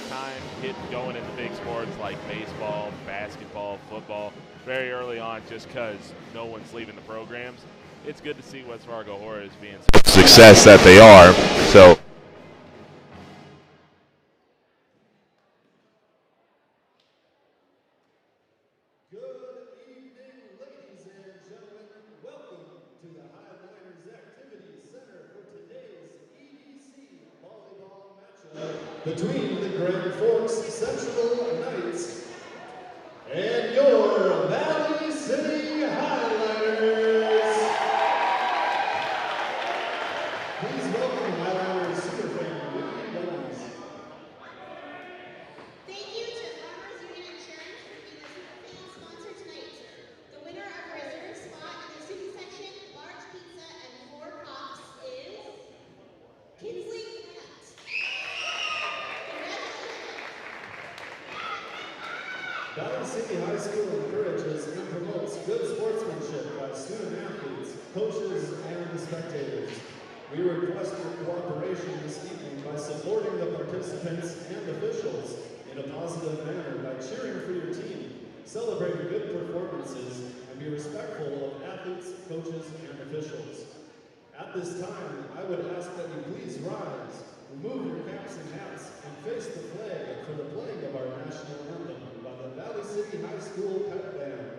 time getting going in the big sports like baseball, basketball, football very early on just because no one's leaving the programs. It's good to see West Fargo Horrors being success that they are. So. Between the Grand Forks Central Knights and your Valley City Highlanders. Please welcome Highlanders superfan Whitney Jones. Thank you to Farmers Union Insurance for being the superfan sponsor tonight. The winner of reserve spot in the student section, large pizza and 4 cups is Kinsley. Valley City High School encourages and promotes good sportsmanship by student athletes, coaches, and the spectators. We request your cooperation this evening by supporting the participants and officials in a positive manner by cheering for your team, celebrating good performances, and be respectful of athletes, coaches, and officials. At this time, I would ask that you please rise, remove your caps and hats, and face the flag for the playing of our national anthem by the Valley City High School Pep Band.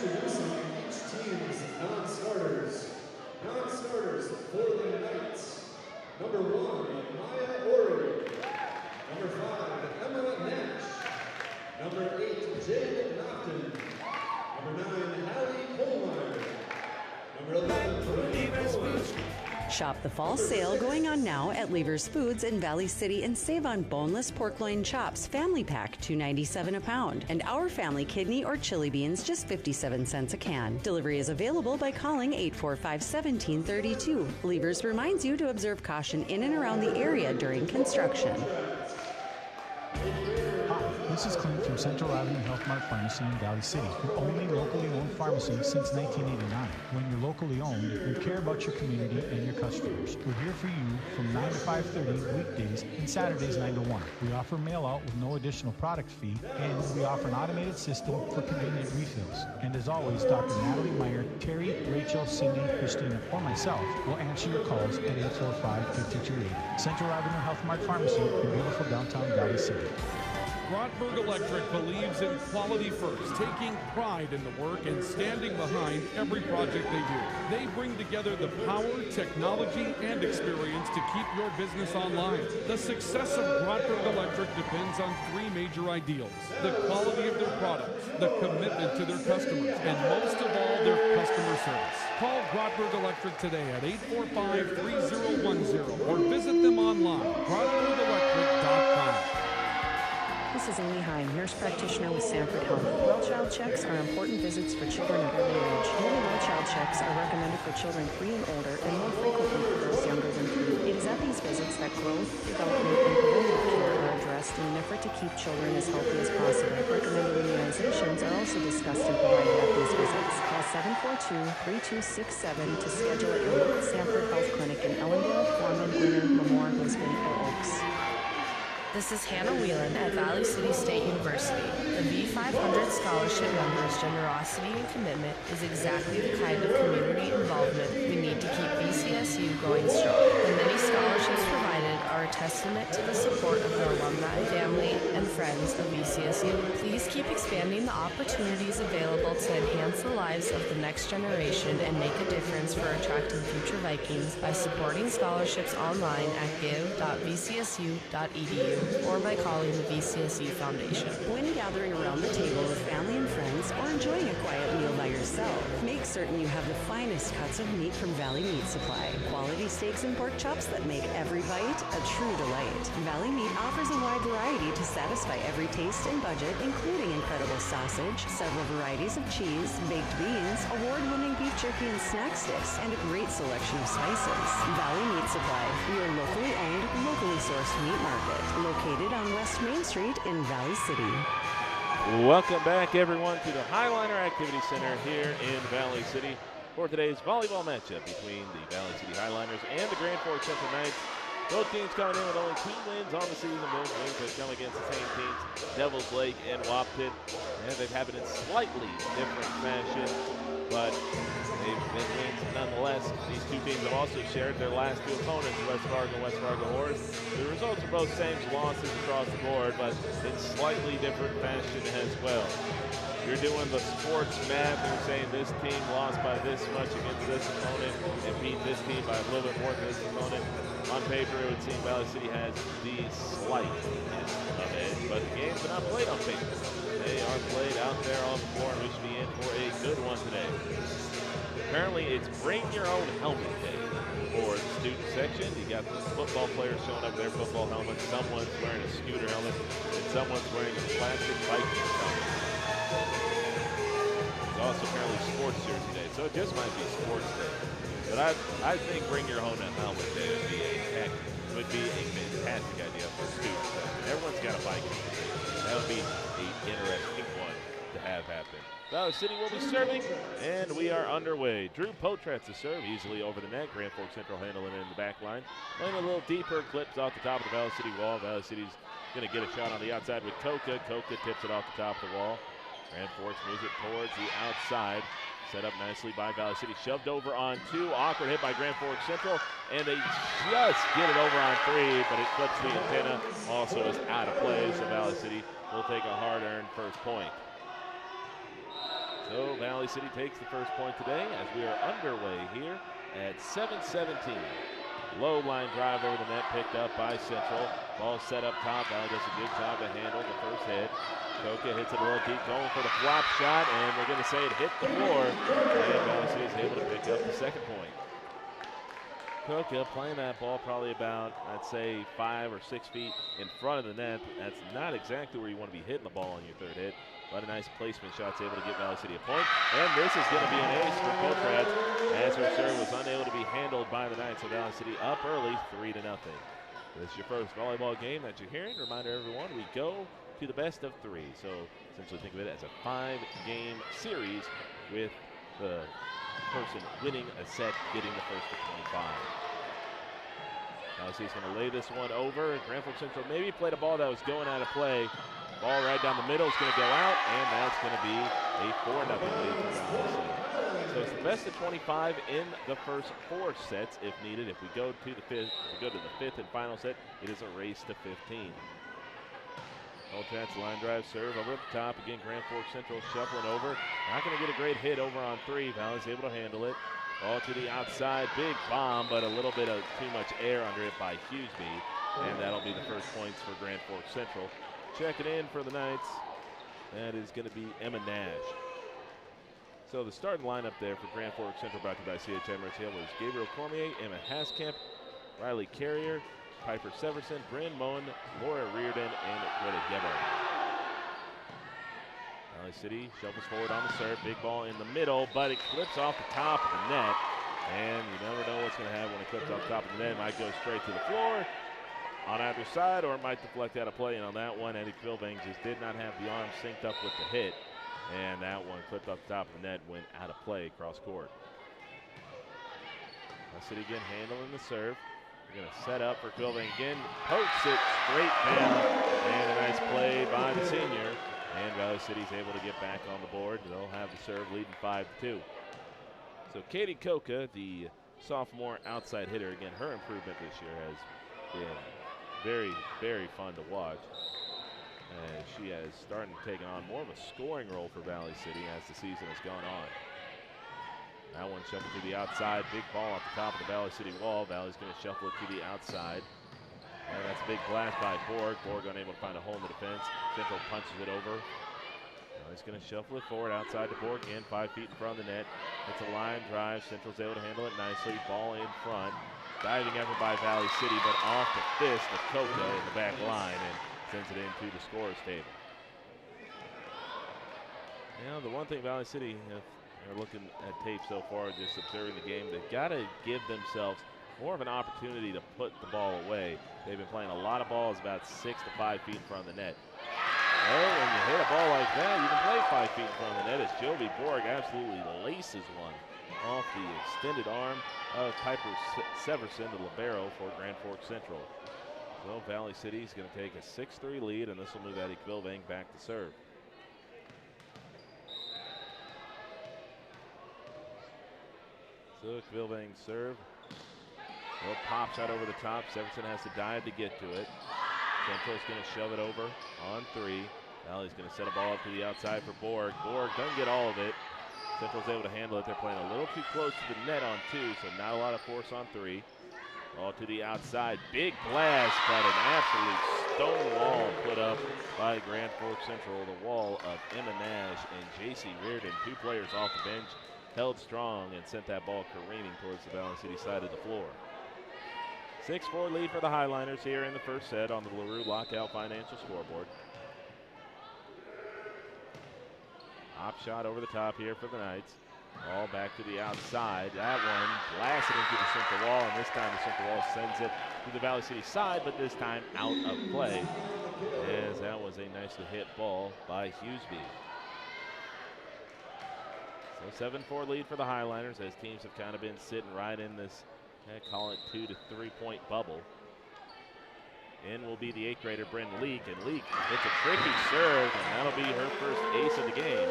Introducing each team's non-starters. Non-starters for the Knights. Number 1, Maya Ori. Number 5, Emma Nash. Number 8, Jade Nocton. Number 9, Hallie Kohlmeyer. Number 11, Shop the fall sale going on now at Lever's Foods in Valley City and save on boneless pork loin chops family pack $2.97 a pound and our family kidney or chili beans just 57 cents a can. Delivery is available by calling 845-1732. Lever's reminds you to observe caution in and around the area during construction. This is Clint from Central Avenue Health Mart Pharmacy in Valley City, your only locally owned pharmacy since 1989. When you're locally owned, we care about your community and your customers. We're here for you from 9 to 5:30 weekdays and Saturdays 9 to 1. We offer mail out with no additional product fee, and we offer an automated system for convenient refills. And as always, Dr. Natalie Meyer, Terry, Rachel, Cindy, Christina, or myself will answer your calls at 845-5280. Central Avenue Health Mart Pharmacy in beautiful downtown Valley City. Grottberg Electric believes in quality first, taking pride in the work and standing behind every project they do. They bring together the power, technology, and experience to keep your business online. The success of Grottberg Electric depends on 3 major ideals: the quality of their products, the commitment to their customers, and most of all, their customer service. Call Grottberg Electric today at 845-3010 or visit them online, grottbergelectric.com. This is Amy Hine, nurse practitioner with Sanford Health. Well child checks are important visits for children of every age. Yearly well child checks are recommended for children 3 and older and more frequently for those younger than 3. It is at these visits that growth, development, and preventative care are addressed in an effort effort to keep children as healthy as possible. Recommended immunizations are also discussed and provided at these visits. Call 742-3267 to schedule at your local Sanford Health Clinic in Ellendale, Foreman, Winter, Lemoore, Lisbon, or Oaks. This is Hannah Whelan at Valley City State University. The V500 scholarship members' generosity and commitment is exactly the kind of community involvement we need to keep VCSU going strong. The many scholarships provided are a testament to the support of the alumni, family, and friends of VCSU. Please keep expanding the opportunities available to enhance the lives of the next generation and make a difference for attracting future Vikings by supporting scholarships online at give.vcsu.edu. or by calling the VCSU Foundation. When gathering around the table with family and friends or enjoying a quiet meal by yourself, make certain you have the finest cuts of meat from Valley Meat Supply. Quality steaks and pork chops that make every bite a true delight. Valley Meat offers a wide variety to satisfy every taste and budget, including incredible sausage, several varieties of cheese, baked beans, award-winning beef jerky and snack sticks, and a great selection of spices. Valley Meat Supply, your locally owned, locally sourced meat market. Located on West Main Street in Valley City. Welcome back, everyone, to the Highliner Activity Center here in Valley City for today's volleyball matchup between the Valley City Highliners and the Grand Forks Central Knights. Both teams coming in with only 2 wins on the season. Both wins have come against the same teams, Devils Lake and Waptit. And they've happened in slightly different fashion, but they've been wins nonetheless. These two teams have also shared their last 2 opponents, West Fargo and West Fargo Horse. The results are both same losses across the board, but in slightly different fashion as well. You're doing the sports math and you're saying this team lost by this much against this opponent and beat this team by a little bit more than this opponent. On paper, it would seem Valley City has the slightest of edge, but the games are not played on paper. They are played out there on the floor, and we should be in for a good one today. Apparently, it's bring your own helmet day for the student section. You got the football players showing up with their football helmets. Someone's wearing a scooter helmet, and someone's wearing a plastic Viking helmet. There's also apparently sports jersey day, so it just might be sports day. But I think bring your own helmet day would be a fantastic idea for students. Everyone's got a Viking. That would be an interesting one to have happen. Valley City will be serving, and we are underway. Drew Potratz to serve easily over the net. Grand Forks Central handling it in the back line. Playing a little deeper, clips off the top of the Valley City wall. Valley City's going to get a shot on the outside with Coca. Coca tips it off the top of the wall. Grand Forks moves it towards the outside. Set up nicely by Valley City. Shoved over on 2. Awkward hit by Grand Forks Central. And they just get it over on 3, but it clips the antenna. Also is out of play, so Valley City will take a hard-earned first point. So Valley City takes the first point today as we are underway here at 7:17. Low line drive over the net, picked up by Central. Ball set up top. Valley does a good job to handle the first hit. Coca hits it a little deep, going for the flop shot, and we're going to say it hit the floor. And Valley City is able to pick up the second point. Coca playing that ball probably about, I'd say, 5 or 6 feet in front of the net. That's not exactly where you want to be hitting the ball on your third hit, but a nice placement shot's able to get Valley City a point. And this is going to be an ace for Potratz as her serve was unable to be handled by the Knights. So Valley City up early, 3-0. This is your first volleyball game that you're hearing. Reminder everyone, we go to the best of 3. So essentially think of it as a 5-game series with the person winning a set getting the first of 25. Valley City's going to lay this one over. Grand Forks Central maybe played a ball that was going out of play. Ball right down the middle is going to go out, and that's going to be a 4-0 lead for Valley City. So it's the best of 25 in the first 4 sets if needed. If we go to the fifth and final set, it is a race to 15. Potratz line drive serve over at the top. Again, Grand Forks Central shuffling over. Not going to get a great hit over on 3. Valley's able to handle it. Ball to the outside. Big bomb, but a little bit of too much air under it by Hughesby. And that'll be the first points for Grand Forks Central. Checking in for the Knights. That is going to be Emma Nash. So the starting lineup there for Grand Forks Central, brought to you by CH Emirates Hill, was Gabriel Cormier, Emma Haskamp, Riley Carrier, Piper Severson, Bryn Moen, Laura Reardon, and Greta Gebber. Valley City shovels forward on the serve. Big ball in the middle, but it clips off the top of the net. And you never know what's going to happen when it clips off the top of the net. It might go straight to the floor. on either side, or it might deflect out of play. And on that one, Eddie Quilvang just did not have the arm synced up with the hit. And that one clipped off the top of the net, went out of play across court. Varsity again handling the serve. They're going to set up for Quilvang again. Pokes it straight down. And a nice play by the senior. And Valley City's able to get back on the board. They'll have the serve leading 5-2. So Katie Koka, the sophomore outside hitter, again, her improvement this year has been very, very fun to watch. As she has started taking on more of a scoring role for Valley City as the season has gone on. That one shuffled to the outside. Big ball off the top of the Valley City wall. Valley's going to shuffle it to the outside. And that's a big blast by Borg. Borg unable to find a hole in the defense. Central punches it over. Now he's going to shuffle it forward outside to Borg again, 5 feet in front of the net. It's a line drive. Central's able to handle it nicely. Ball in front. Diving effort by Valley City, but off the fist of Koka in the back line and sends it into the scorer's table. Now, the one thing Valley City, if they're looking at tape so far, just observing the game, they've got to give themselves more of an opportunity to put the ball away. They've been playing a lot of balls about 6 to 5 feet in front of the net. Well, when you hit a ball like that, you can play 5 feet in front of the net as Jovi Borg absolutely laces one off the extended arm of Piper Severson, the libero for Grand Forks Central. So Valley City is going to take a 6-3 lead, and this will move Eddie Quilvang back to serve. So Quilvang serve. Little pop shot over the top. Severson has to dive to get to it. Central's going to shove it over on 3. Valley's going to set a ball up to the outside for Borg. Borg doesn't get all of it. Central's able to handle it. They're playing a little too close to the net on 2, so not a lot of force on 3. Ball to the outside. Big blast, but an absolute stone wall put up by Grand Forks Central. The wall of Emma Nash and J.C. Reardon, 2 players off the bench, held strong and sent that ball careening towards the Valley City side of the floor. 6-4 lead for the Highliners here in the first set on the LaRue Lockout Financial scoreboard. Hop shot over the top here for the Knights. Ball back to the outside. That one blasted into the central wall, and this time the central wall sends it to the Valley City side, but this time out of play, as that was a nicely hit ball by Hughesby. So 7-4 lead for the Highliners as teams have kind of been sitting right in this, call it 2 to 3 point bubble. In will be the 8th grader Bryn Leak, and Leak hits a tricky serve, and that'll be her first ace of the game.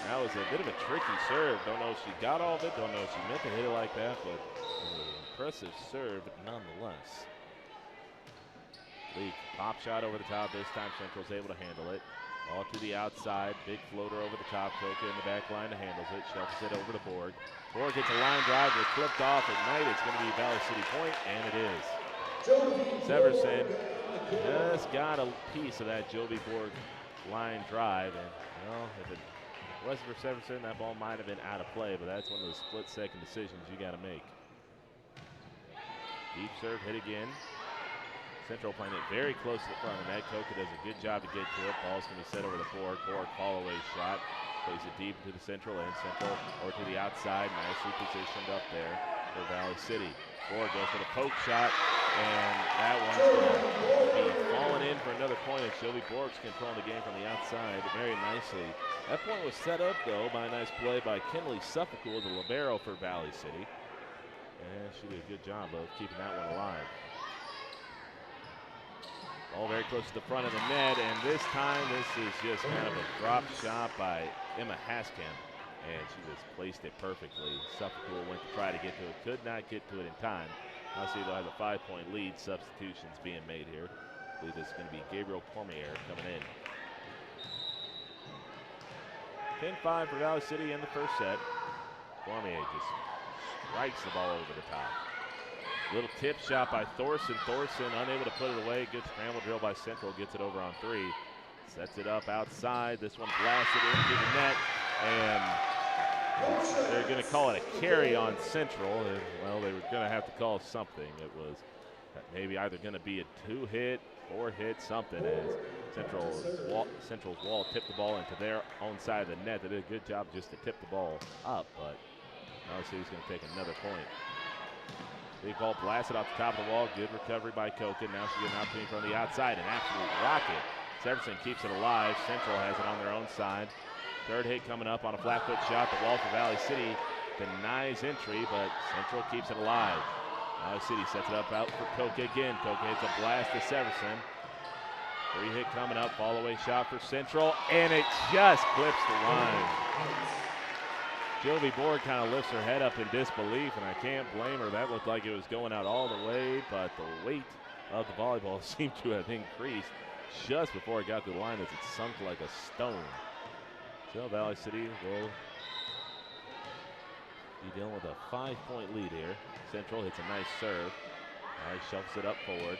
That was a bit of a tricky serve. Don't know if she got all of it, don't know if she meant to hit it like that, but an impressive serve nonetheless. Leak, pop shot over the top. This time Central's able to handle it. Ball to the outside, big floater over the top. Koka in the back line handles it, shuffles it over to Borg. Borg hits a line drive, but flipped off at night. It's going to be Valley City point, and it is. Severson just got a piece of that Jovi Borg line drive, and well, if it wasn't for Severson, that ball might have been out of play, but that's one of those split-second decisions you got to make. Deep serve hit again. Central playing it very close to the front of the net. Koka does a good job to get to it. Ball's going to be set over to Borg. Borg fall-away shot. Plays it deep into the central end. Central or to the outside. Nicely positioned up there for Valley City. Borg goes for the poke shot, and that one's going to be falling in for another point. And Jovi Borg's controlling the game from the outside very nicely. That point was set up, though, by a nice play by Kinley Suffolk, the libero for Valley City. And she did a good job of keeping that one alive. All very close to the front of the net, and this time this is just kind of a drop shot by Emma Haskamp, and she just placed it perfectly. Suffolk went to try to get to it, could not get to it in time. I'll see they'll have a 5-point lead. Substitutions being made here. I believe it's going to be Gabriel Cormier coming in. 10-5 for Valley City in the first set. Cormier just strikes the ball over the top. Little tip shot by Thorson. Thorson unable to put it away. Good scramble drill by Central. Gets it over on 3. Sets it up outside. This one blasted into the net. And they're going to call it a carry on Central. And, well, they were going to have to call something. It was maybe either going to be a 2-hit, 4-hit, something, as Central's wall tipped the ball into their own side of the net. They did a good job just to tip the ball up, but obviously he's going to take another point. Big ball blasted off the top of the wall. Good recovery by Coca. Now she gets an opportunity from the outside. An absolute rocket. Severson keeps it alive. Central has it on their own side. Third hit coming up on a flat foot shot. The wall for Valley City denies entry, but Central keeps it alive. Valley City sets it up out for Coca again. Coca hits a blast to Severson. Three hit coming up. Fall away shot for Central, and it just clips the line. Jovi Borg kind of lifts her head up in disbelief, and I can't blame her. That looked like it was going out all the way, but the weight of the volleyball seemed to have increased just before it got to the line as it sunk like a stone. So Valley City will be dealing with a 5-point lead here. Central hits a nice serve. Nice shovels it up forward.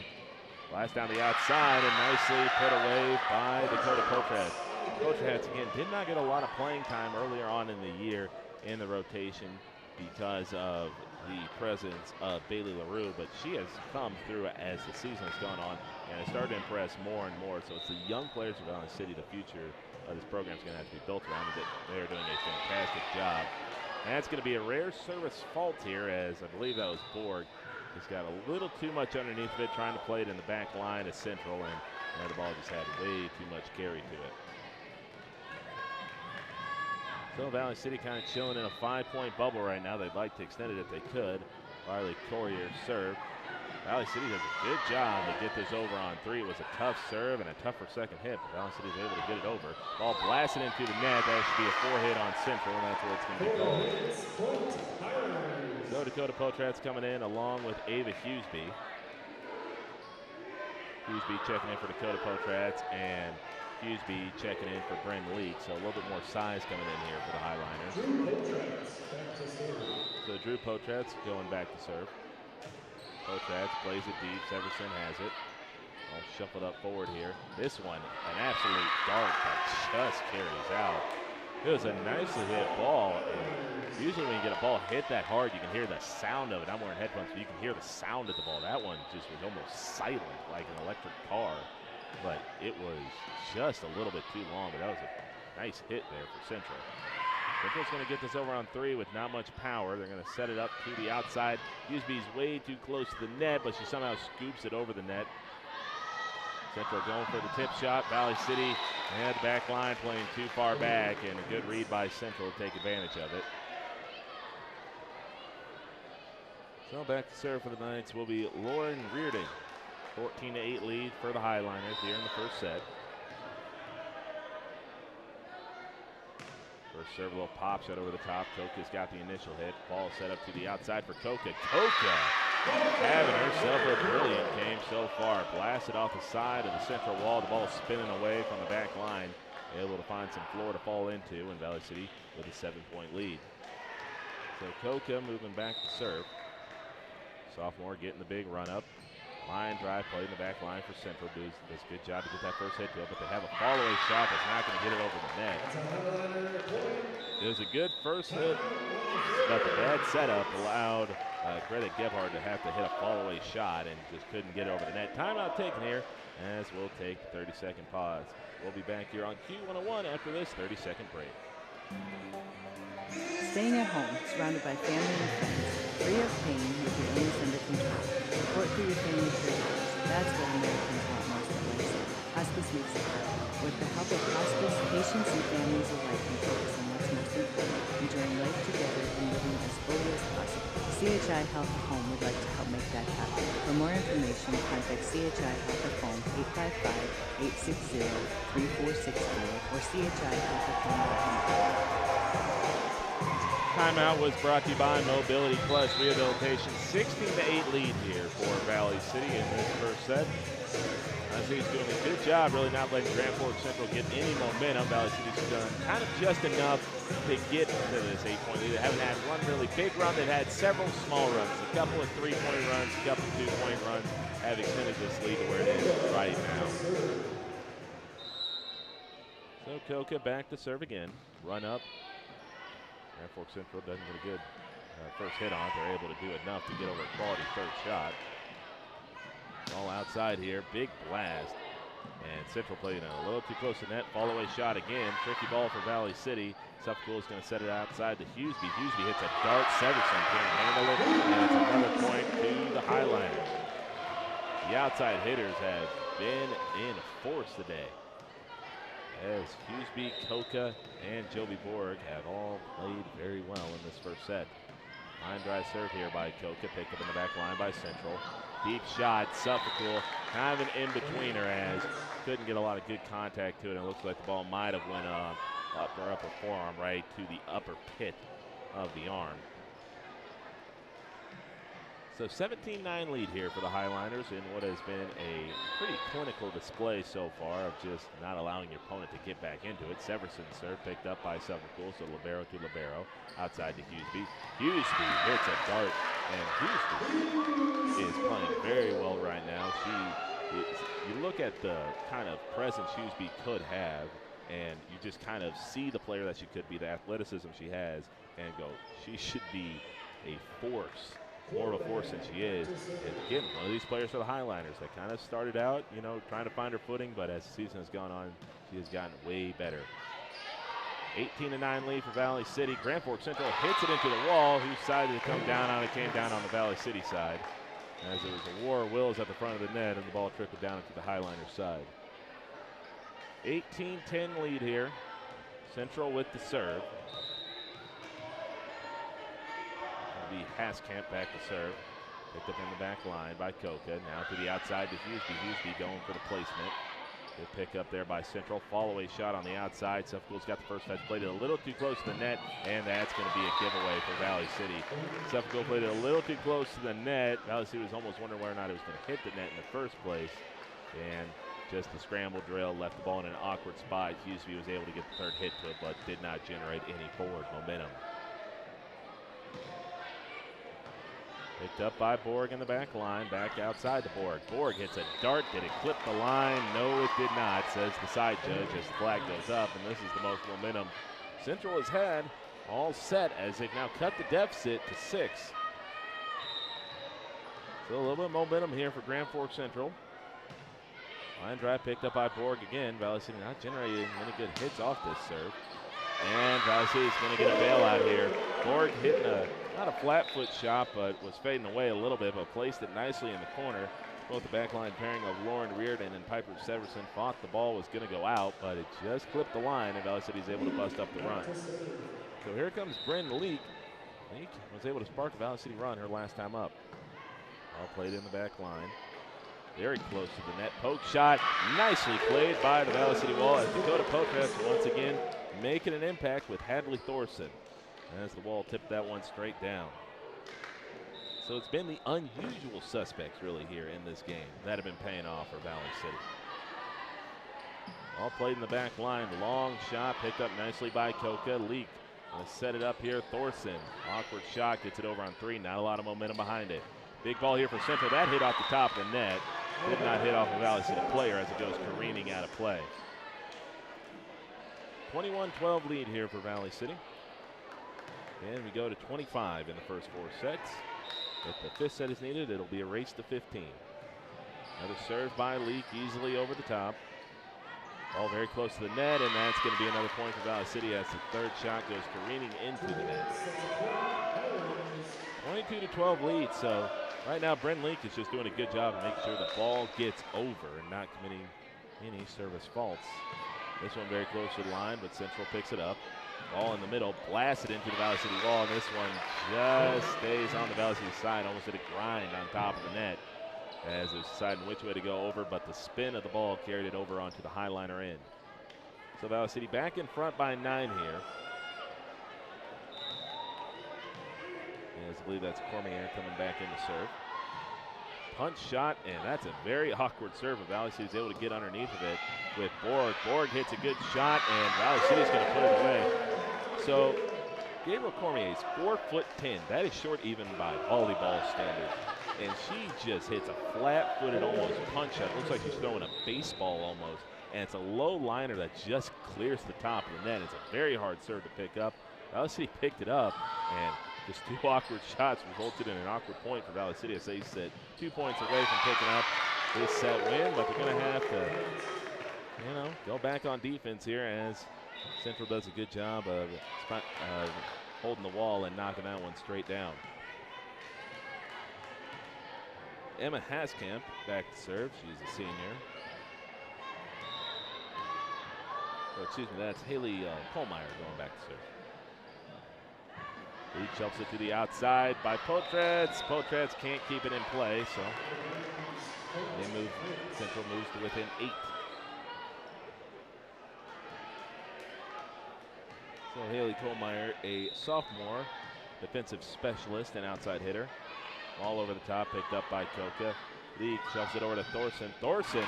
Blast down the outside and nicely put away by Dakota Potratz. Potratz, again, did not get a lot of playing time earlier on in the year in the rotation because of the presence of Bailey LaRue, but she has come through as the season has gone on and has started to impress more and more. So it's the young players of Valley City, the future of this program is going to have to be built around. They are doing a fantastic job. And that's going to be a rare service fault here, as I believe that was Borg. He's got a little too much underneath of it, trying to play it in the back line of Central, and the ball just had way too much carry to it. So Valley City kind of chilling in a 5-point bubble right now. They'd like to extend it if they could. Riley Corrier serve. Valley City does a good job to get this over on three. It was a tough serve and a tougher second hit, but Valley City is able to get it over. Ball blasted into the net. That should be a 4-hit on Central, and that's where it's going to be called. So Dakota Potratz coming in along with Ava Hughesby. Hughesby checking in for Dakota Potratz, and Hughesby checking in for Bryn Leak. So a little bit more size coming in here for the Highliners. So Drew Potratz going back to serve. Potratz plays it deep. Severson has it. All shuffled up forward here. This one, an absolute dart that just carries out. It was a nicely hit ball. And usually when you get a ball hit that hard, you can hear the sound of it. I'm wearing headphones, so you can hear the sound of the ball. That one just was almost silent, like an electric car. But it was just a little bit too long, but that was a nice hit there for Central. Central's going to get this over on three with not much power. They're going to set it up to the outside. Hughesby's way too close to the net, but she somehow scoops it over the net. Central going for the tip shot. Valley City had the back line playing too far back, and a good read by Central to take advantage of it. So back to serve for the Knights will be Lauren Reardon. 14-8 lead for the Highliners here in the first set. First serve, a little pop shot over the top. Coca's got the initial hit. Ball set up to the outside for Coca. Coca having herself a brilliant game so far. Blasted off the side of the Central wall. The ball spinning away from the back line. Able to find some floor to fall into, and Valley City with a 7-point lead. So Coca moving back to serve. Sophomore getting the big run up. Line drive play in the back line for Central. Does a good job to get that first hit to it, but they have a fall-away shot that's not going to get it over the net. It was a good first hit, but the bad setup allowed Greta Gebhardt to have to hit a fall-away shot and just couldn't get it over the net. Timeout taken here, as we'll take the 30-second pause. We'll be back here on Q101 after this 30-second break. Staying at home, surrounded by family and friends, free of pain with your illness under control. Support for your family caregivers. That's what Americans want most at Varsity. Hospice makes it happen. With the help of hospice, patients and families alike can focus on what's most important, enjoying life together and living as fully as possible. CHI Health at Home would like to help make that happen. For more information, contact CHI Health at Home 855-860-3460 or chihealthathome.com. Timeout was brought to you by Mobility Plus Rehabilitation. 16-8 lead here for Valley City in this first set. City's doing a good job really not letting Grand Forks Central get any momentum. Valley City's done kind of just enough to get to this 8-point lead. They haven't had one really big run. They've had several small runs. A couple of 3-point runs, a couple of 2-point runs have extended this lead to where it is right now. So Coca back to serve again. Run up. Grand Forks Central doesn't get a good first hit on it. They're able to do enough to get over a quality third shot. All outside here. Big blast. And Central played a little too close to net. Fall away shot again. Tricky ball for Valley City. Suffolk is going to set it outside to Hughesby. Hughesby hits a dart. Severson can't handle it. And it's another point to the Highliners. The outside hitters have been in force today, as Hughesby, Coca, and Joby Borg have all played very well in this first set. Line drive serve here by Coca, picked up in the back line by Central. Deep shot, Suffolk, kind of an in-betweener, as couldn't get a lot of good contact to it. It looks like the ball might have went upper forearm right to the upper pit of the arm. So 17-9 lead here for the Highliners in what has been a pretty clinical display so far of just not allowing your opponent to get back into it. Severson serve picked up by Suffolk, so libero to libero, outside to Hughesby. Hughesby hits a dart, and Hughesby is playing very well right now. You look at the kind of presence Hughesby could have, and you just kind of see the player that she could be, the athleticism she has, and go, she should be a force. More of a force than she is. And again, one of these players for the Highliners that kind of started out, trying to find her footing, but as the season has gone on, she has gotten way better. 18-9 lead for Valley City. Grand Forks Central hits it into the wall. Whose side did it come down on? It came down on the Valley City side, as it was a war of wills at the front of the net, and the ball trickled down into the Highliners side. 18-10 lead here. Central with the serve. Be Haskamp back to serve. Picked up in the back line by Coca. Now to the outside to Hughesby. Hughesby going for the placement. Good pick up there by Central. Fall away shot on the outside. Suffolk's got the first touch. Played it a little too close to the net, and that's going to be a giveaway for Valley City. Suffolk played it a little too close to the net. Valley City was almost wondering whether or not it was going to hit the net in the first place. And just the scramble drill left the ball in an awkward spot. Hughesby was able to get the third hit to it, but did not generate any forward momentum. Picked up by Borg in the back line, back outside to Borg. Borg hits a dart. Did it clip the line? No, it did not, says the side judge as the flag goes up, and this is the most momentum Central has had all set, as they've now cut the deficit to 6. So a little bit of momentum here for Grand Forks Central. Line drive picked up by Borg again. Valley City not generating many good hits off this serve. And Valley City is going to get a bailout here. Borg hitting not a flat foot shot, but was fading away a little bit, but placed it nicely in the corner. Both the backline pairing of Lauren Reardon and Piper Severson thought the ball was going to go out, but it just clipped the line, and Valley City is able to bust up the run. So here comes Bryn Leak. Leak was able to spark the Valley City run her last time up. All played in the back line. Very close to the net. Poke shot, nicely played by the Valley City wall, as Dakota Potres once again making an impact with Hadley Thorson, as the wall tipped that one straight down. So it's been the unusual suspects really here in this game that have been paying off for Valley City. All played in the back line. Long shot picked up nicely by Coca. Leak gonna set it up here. Thorson, awkward shot, gets it over on 3. Not a lot of momentum behind it. Big ball here for Central. That hit off the top of the net. Did not hit off a Valley City player as it goes careening out of play. 21-12 lead here for Valley City. And we go to 25 in the first 4 sets. If the 5th set is needed, it'll be a race to 15. Another serve by Leak, easily over the top. Ball very close to the net, and that's going to be another point for Valley City as the 3rd shot goes careening into the net. 22-12 lead, so right now Bryn Leak is just doing a good job of making sure the ball gets over and not committing any service faults. This one very close to the line, but Central picks it up. Ball in the middle, blasted into the Valley City wall, and this one just stays on the Valley City side, almost did a grind on top of the net as it was deciding which way to go over, but the spin of the ball carried it over onto the Highliner end. So Valley City back in front by 9 here. As I believe that's Cormier coming back in to serve. Punch shot, and that's a very awkward serve. Valley City's able to get underneath of it with Borg. Borg hits a good shot, and Valley City's going to put it away. So Gabriel Cormier's 4'10". That is short even by volleyball standards. And she just hits a flat-footed almost punch shot. Looks like she's throwing a baseball almost. And it's a low liner that just clears the top of the net. It's a very hard serve to pick up. Valley City picked it up, and just 2 awkward shots resulted in an awkward point for Valley City as they sit 2 points away from picking up this set win, but they're going to have to, go back on defense here as Central does a good job of holding the wall and knocking that one straight down. Emma Haskamp back to serve. She's a senior. Oh, excuse me, that's Haley Kohlmeyer going back to serve. He jumps it to the outside by Potratz. Potratz can't keep it in play, so Central moves to within 8. So Haley Kohlmeyer, a sophomore, defensive specialist and outside hitter. All over the top, picked up by Koka. Leak shoves it over to Thorson. Thorson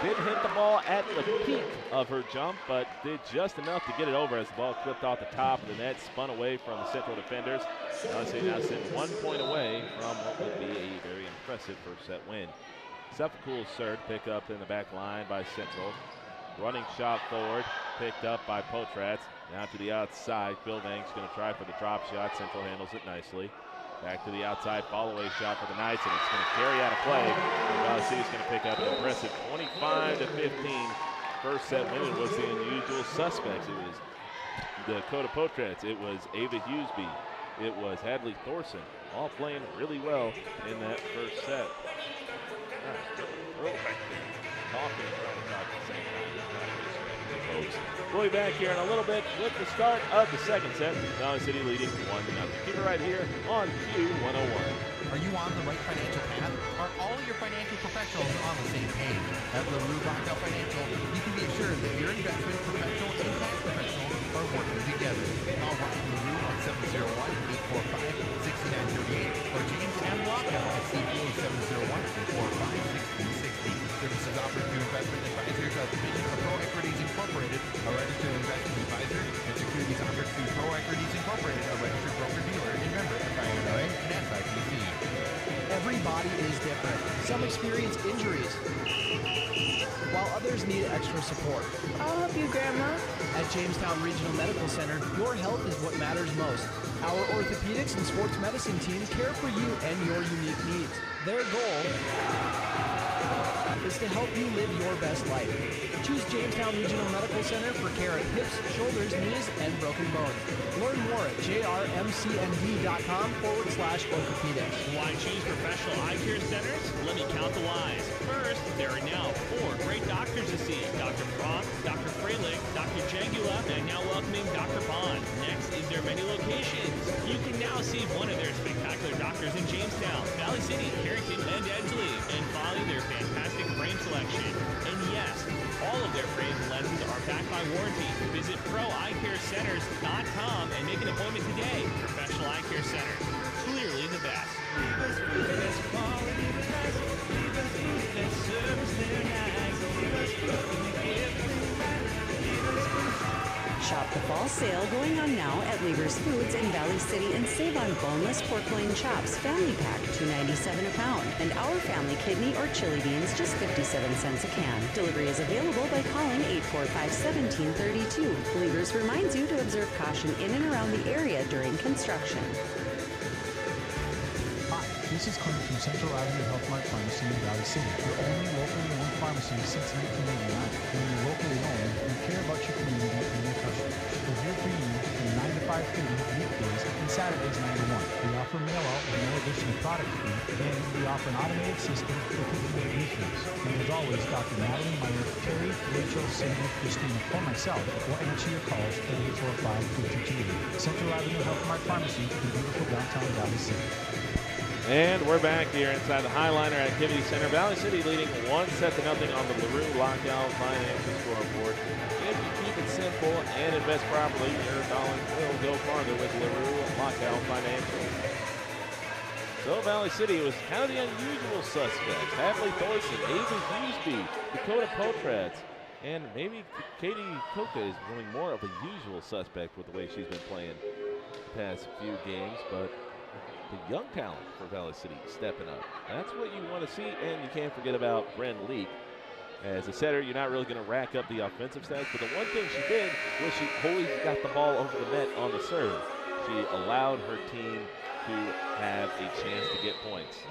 did hit the ball at the peak of her jump, but did just enough to get it over as the ball clipped off the top of the net, spun away from the Central defenders. Varsity now sitting 1 point away from what would be a very impressive first set win. Cool serve pick up in the back line by Central. Running shot forward, picked up by Potratz. Now to the outside, Phil Vank's going to try for the drop shot. Central handles it nicely. Back to the outside, follow-away shot for the Knights, and it's going to carry out of play. Valley City's going to pick up an impressive 25-15 first set win. It was the unusual suspects. It was Dakota Potratz. It was Ava Hughesby. It was Hadley Thorson, all playing really well in that first set. We'll be back here in a little bit with the start of the second set. Valley City leading 1-0. Keep it right here on Q101. Are you on the right financial path? Are all your financial professionals on the same page? At LaRue Blackout Financial, you can be assured that your investment professional and tax professional are working together. Call Ryan LaRue on 701-845-6938 or James M. Blackout at CPA 701-845-1660. Services offered to investment advisors of Division of Pro Equities Incorporated, a registered investment advisor, and securities offered to Pro Equities Incorporated, a registered broker-dealer, and member of IRA and SIPC. Every body is different. Some experience injuries, while others need extra support. I'll help you, Grandma. At Jamestown Regional Medical Center, your health is what matters most. Our orthopedics and sports medicine team care for you and your unique needs. Their goal is to help you live your best life. Choose Jamestown Regional Medical Center for care of hips, shoulders, knees, and broken bones. Learn more at jrmcnd.com/orthopedics. Why choose professional eye care centers? Let me count the whys. First, there are now 4 great doctors to see. Dr. Frank, Dr. Freilich, Dr. Jangula, and now welcoming Dr. Bond. Next is their many locations. You can now see one of their spectacular doctors in Jamestown, Valley City, Carrington, and Edgeley. And finally, their fantastic frame selection. And yes, all of their frames and lenses are backed by warranty. Visit ProEyeCareCenters.com and make an appointment today. Professional Eye Care Centers, clearly the best. Shop the fall sale going on now at Lever's Foods in Valley City and save on boneless pork loin chops family pack $2.97 a pound and our family kidney or chili beans just 57 cents a can. Delivery is available by calling 845-1732. Lever's reminds you to observe caution in and around the area during construction. Hi, this is Clint from Central Avenue Health Mart Pharmacy in Valley City. Your only locally owned pharmacy since 1989. When you're locally owned, you care about your community and your customers. We're here for you from 9 to 5:30 weekdays and Saturdays 9 to 1. We offer mail out with no additional product fee, and we offer an automated system for picking up refills. And as always, Dr. Natalie Meyer, Terry, Rachel, Cindy, Christina, or myself will answer your calls at 845-5228. Central Avenue Health Mart Pharmacy in beautiful downtown Valley City. And we're back here inside the Highliner Activity Center. Valley City leading 1-0 on the LaRue Lockout Financial scoreboard. If you keep it simple and invest properly, your dollar will go farther with LaRue Lockout Financial. So Valley City was kind of the unusual suspects. Hadley Thorson, Ava Hughesby, Dakota Potratz, and maybe Katie Koka is becoming more of a usual suspect with the way she's been playing the past few games, but the young talent for Valley City stepping up. That's what you want to see, and you can't forget about Bren Leak. As a setter, you're not really going to rack up the offensive stats, but the one thing she did was she always got the ball over the net on the serve. She allowed her team to have a chance to get points.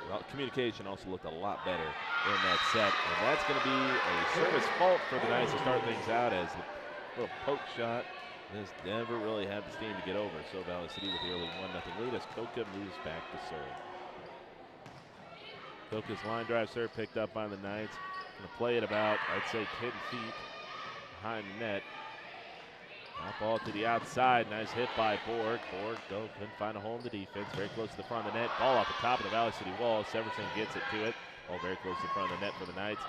Well, communication also looked a lot better in that set, and that's going to be a service fault for the Knights to start things out as a little poke shot. Just never really had the steam to get over. So Valley City with the early 1-0 lead as Coca moves back to serve. Coca's line drive serve picked up by the Knights. Going to play it about, I'd say, 10 feet behind the net. That ball to the outside. Nice hit by Borg. Borg, though, couldn't find a hole in the defense. Very close to the front of the net. Ball off the top of the Valley City wall. Severson gets it to it. Ball very close to the front of the net for the Knights.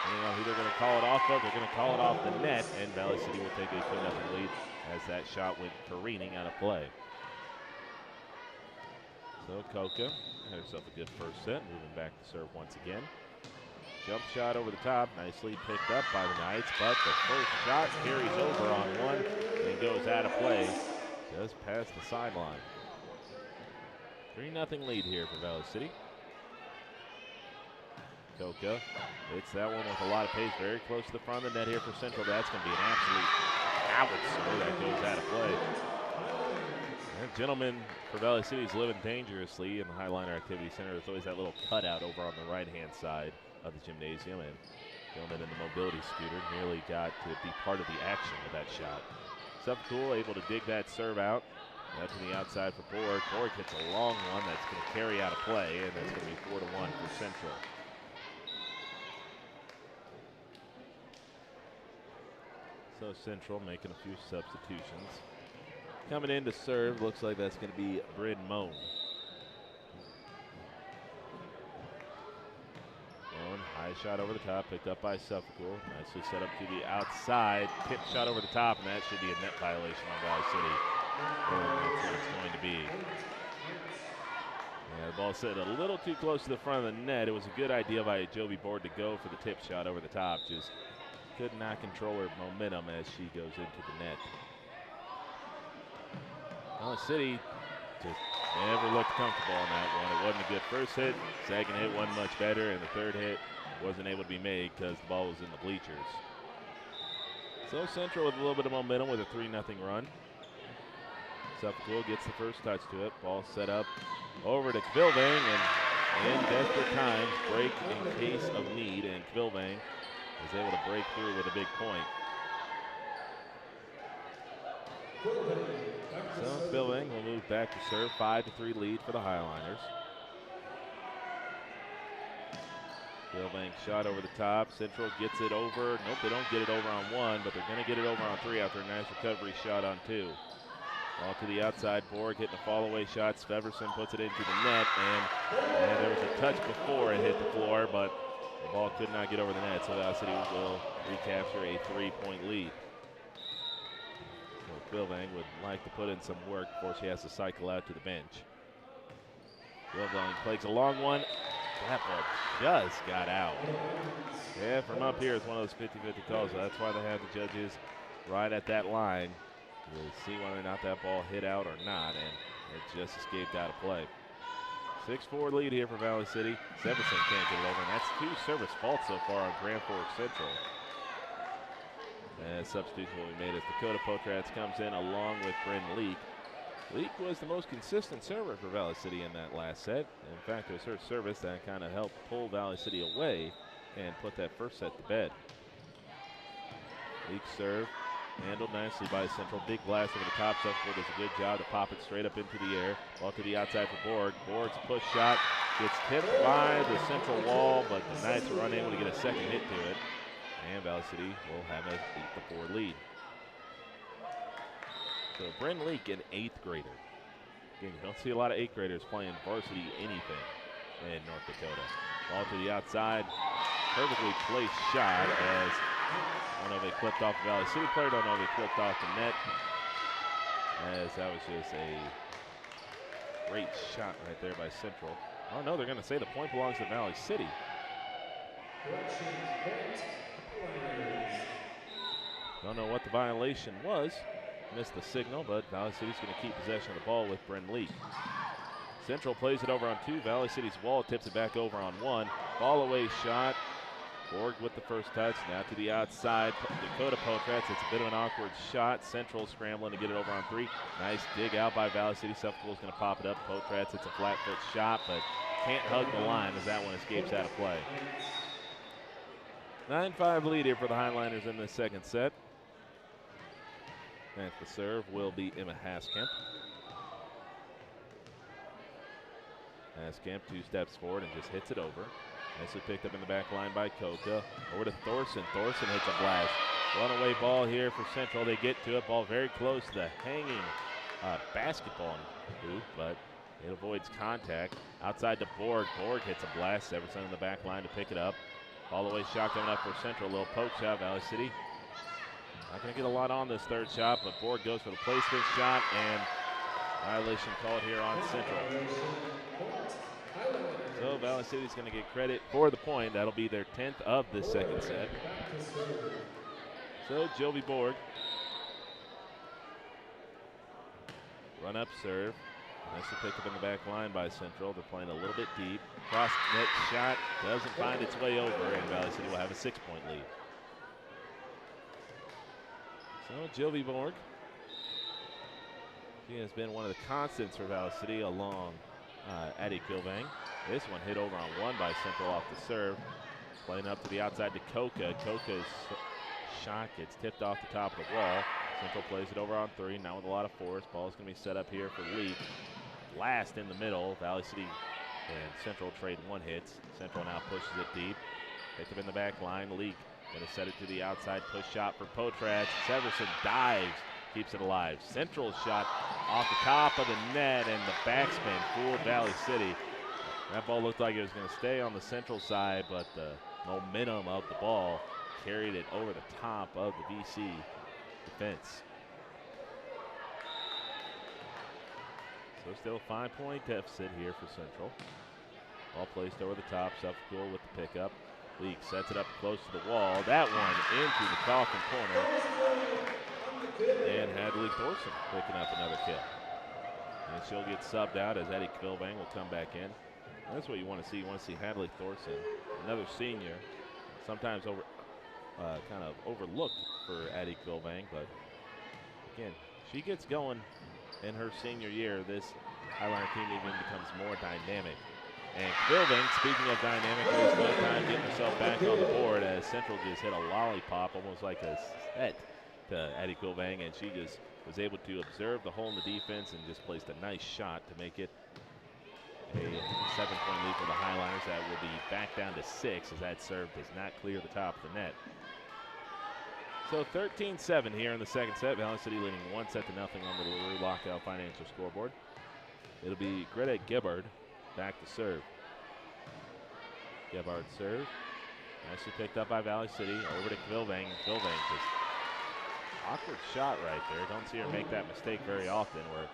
Depending on who they're going to call it off of, they're going to call it off the net, and Valley City will take a 2-0 lead as that shot went careening out of play. So Coca had herself a good first set, moving back to serve once again. Jump shot over the top, nicely picked up by the Knights, but the first shot carries over on one and goes out of play just past the sideline. 3-0 lead here for Valley City. Coca hits that one with a lot of pace, very close to the front of the net here for Central. That's going to be an absolute howitzer that goes out of play. And gentlemen for Valley City is living dangerously in the Highliner Activity Center. There's always that little cutout over on the right-hand side of the gymnasium, and gentleman in the mobility scooter nearly got to be part of the action with that shot. Subcool able to dig that serve out. Out to the outside for Borg. Borg hits a long one that's going to carry out of play, and that's going to be 4-1 for Central. So Central making a few substitutions. Coming in to serve, looks like that's going to be Bryn Moan. Moan, high shot over the top, picked up by Suffolk. Nicely set up to the outside. Tip shot over the top, and that should be a net violation on Valley City. That's what it's going to be. Yeah, the ball set a little too close to the front of the net. It was a good idea by Joby Board to go for the tip shot over the top. Just could not control her momentum as she goes into the net. Valley City just never looked comfortable on that one. It wasn't a good first hit. Second hit wasn't much better, and the third hit wasn't able to be made because the ball was in the bleachers. So Central with a little bit of momentum with a 3-0 run. Suffolk gets the first touch to it. Ball set up over to Kvilvang, and in desperate times, break in case of need, and Kvilvang is able to break through with a big point. So Kvilvang will move back to serve. 5-3 lead for the Highliners. Kvilvang shot over the top. Central gets it over. Nope, they don't get it over on one, but they're going to get it over on three after a nice recovery shot on two. Ball to the outside. Borg hitting a fall-away shot. Sveverson puts it into the net, and there was a touch before it hit the floor, but the ball could not get over the net, so Valley City will recapture a 3-point lead. So Kvilvang would like to put in some work before she has to cycle out to the bench. Kvilvang plays a long one. That ball just got out. Yeah, from up here, it's one of those 50-50 calls, so that's why they have the judges right at that line to see whether or not that ball hit out or not, and it just escaped out of play. 6-4 lead here for Valley City. Severson can't get it over, and that's two service faults so far on Grand Forks Central. And substitution will be made as Dakota Potrats comes in along with Bryn Leak. Leak was the most consistent server for Valley City in that last set. In fact, it was her service that kind of helped pull Valley City away and put that first set to bed. Leak serve, handled nicely by Central. Big blast over the top. Suffolk does a good job to pop it straight up into the air. Ball to the outside for Borg. Borg's push shot gets tipped by the Central wall, but the Knights are unable to get a second hit to it. And Valley City will have a 8-4 lead. So Bryn Leak, an 8th grader. Again, you don't see a lot of 8th graders playing varsity anything in North Dakota. Ball to the outside. Perfectly placed shot as I don't know if it clipped off the Valley City player. Don't know if it clipped off the net. As that was just a great shot right there by Central. Oh no, they're going to say the point belongs to Valley City. Don't know what the violation was. Missed the signal, but Valley City's going to keep possession of the ball with Bryn Leak. Central plays it over on two. Valley City's wall tips it back over on one. Ball away shot. Borg with the first touch. Now to the outside. Dakota Potrats. It's a bit of an awkward shot. Central scrambling to get it over on three. Nice dig out by Valley City. Suffolk is going to pop it up. Potrats, it's a flat foot shot, but can't hug the line as that one escapes out of play. 9-5 lead here for the Highliners in the second set. At the serve will be Emma Haskamp. Haskamp 2 steps forward and just hits it over. Nicely picked up in the back line by Koka. Over to Thorson. Thorson hits a blast. Runaway ball here for Central. They get to it. Ball very close to the hanging basketball hoop, but it avoids contact. Outside to Borg. Borg hits a blast. Severson in the back line to pick it up. All the way shot coming up for Central. A little poke shot. Valley City not going to get a lot on this third shot, but Borg goes for the placement shot, and violation called here on Central. So Valley City's going to get credit for the point. That'll be their 10th of this second set. So Jovi Borg. Run up serve. Nicely picked up in the back line by Central. They're playing a little bit deep. Cross net shot doesn't find its way over, and Valley City will have a 6-point lead. So Jovi Borg. She has been one of the constants for Valley City along Addie Kilvang. This one hit over on one by Central off the serve. Playing up to the outside to Koka. Koka's shot gets tipped off the top of the wall. Central plays it over on 3, now with a lot of force. Ball's going to be set up here for Leak. Last in the middle. Valley City and Central trade 1 hits. Central now pushes it deep. Picked up in the back line. Leak going to set it to the outside. Push shot for Potrats. Severson dives. Keeps it alive. Central shot off the top of the net, and the backspin fooled Valley City. That ball looked like it was going to stay on the Central side, but the momentum of the ball carried it over the top of the VC defense. So still a 5-point deficit here for Central. Ball placed over the top. Suffolk with the pickup. Leak sets it up close to the wall. That one into the coffin corner. And Hadley Thorson picking up another kill. And she'll get subbed out as Eddie Kilbang will come back in. That's what you want to see. You want to see Hadley Thorson, another senior, sometimes kind of overlooked for Addie Kilbang, but again, she gets going in her senior year. This Highliner team even becomes more dynamic. And Kilbang, speaking of dynamic, wastes no time getting herself back on the board as Central just hit a lollipop, almost like a set to Addie Kilbang, and she just was able to observe the hole in the defense and just placed a nice shot to make it a 7-point lead for the Highliners. That will be back down to 6 as that serve does not clear the top of the net. So 13-7 here in the second set. Valley City leading 1-0 on the LaRue Lockout Financial scoreboard. It'll be Greta Gibbard back to serve. Gibbard serve. Nicely picked up by Valley City. Over to Kilbang. Kilbang just awkward shot right there. Don't see her make that mistake very often where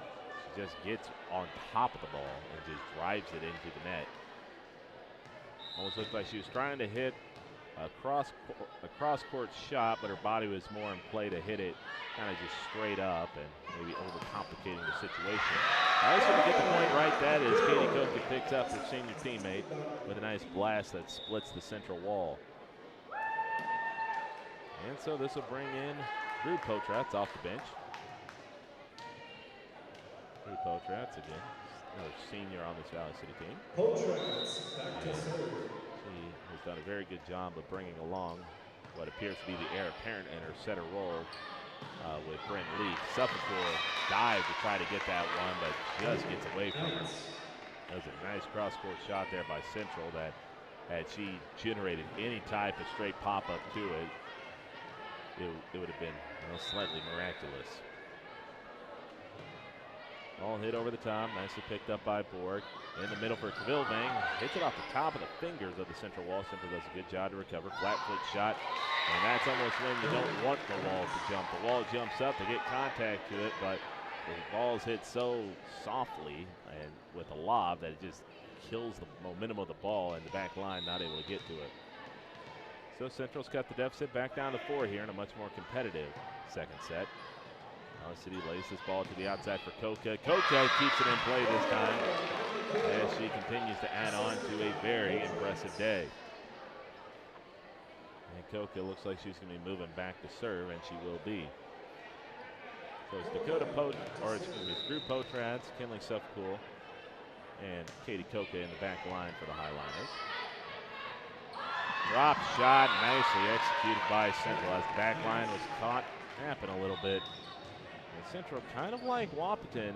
she just gets on top of the ball and just drives it into the net. Almost looked like she was trying to hit a cross-court shot, but her body was more in play to hit it kind of just straight up and maybe overcomplicating the situation. I was going to get the point right. That is Katie Koka picks up her senior teammate with a nice blast that splits the Central wall. And so this will bring in Drew Potrats off the bench. Drew Potrats again, another senior on this Valley City team. Potrats back to serve. She has done a very good job of bringing along what appears to be the heir apparent in her setter role with Brent Leak. Suffolk dived to try to get that one, but just gets away from her. That was a nice cross-court shot there by Central that had she generated any type of straight pop-up to it, it would have been slightly miraculous. Ball hit over the top, nicely picked up by Borg. In the middle for Kilbang, hits it off the top of the fingers of the Central wall. Central does a good job to recover. Flat foot shot, and that's almost when you don't want the wall to jump. The wall jumps up to get contact to it, but the ball's hit so softly and with a lob that it just kills the momentum of the ball, and the back line not able to get to it. So Central's cut the deficit back down to 4 here in a much more competitive second set. Valley City lays this ball to the outside for Koka. Koka keeps it in play this time as she continues to add on to a very impressive day. And Koka looks like she's going to be moving back to serve, and she will be. So it's Drew Potrats, Kinley Sufcool, and Katie Koka in the back line for the Highliners. Drop shot, nicely executed by Central as the back line was caught napping a little bit. And Central, kind of like Wapaton,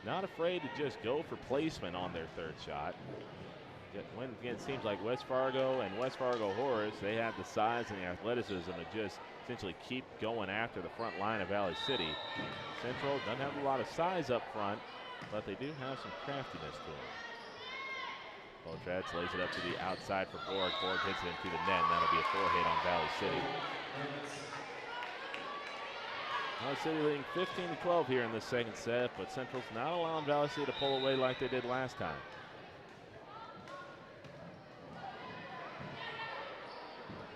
not afraid to just go for placement on their third shot. When again, it seems like West Fargo and West Fargo Horse, they have the size and the athleticism to just essentially keep going after the front line of Valley City. Central doesn't have a lot of size up front, but they do have some craftiness to them. Potratz lays it up to the outside for Borg. Borg hits it into the net, and that'll be a 4 hit on Valley City. Valley City leading 15-12 here in the second set, but Central's not allowing Valley City to pull away like they did last time.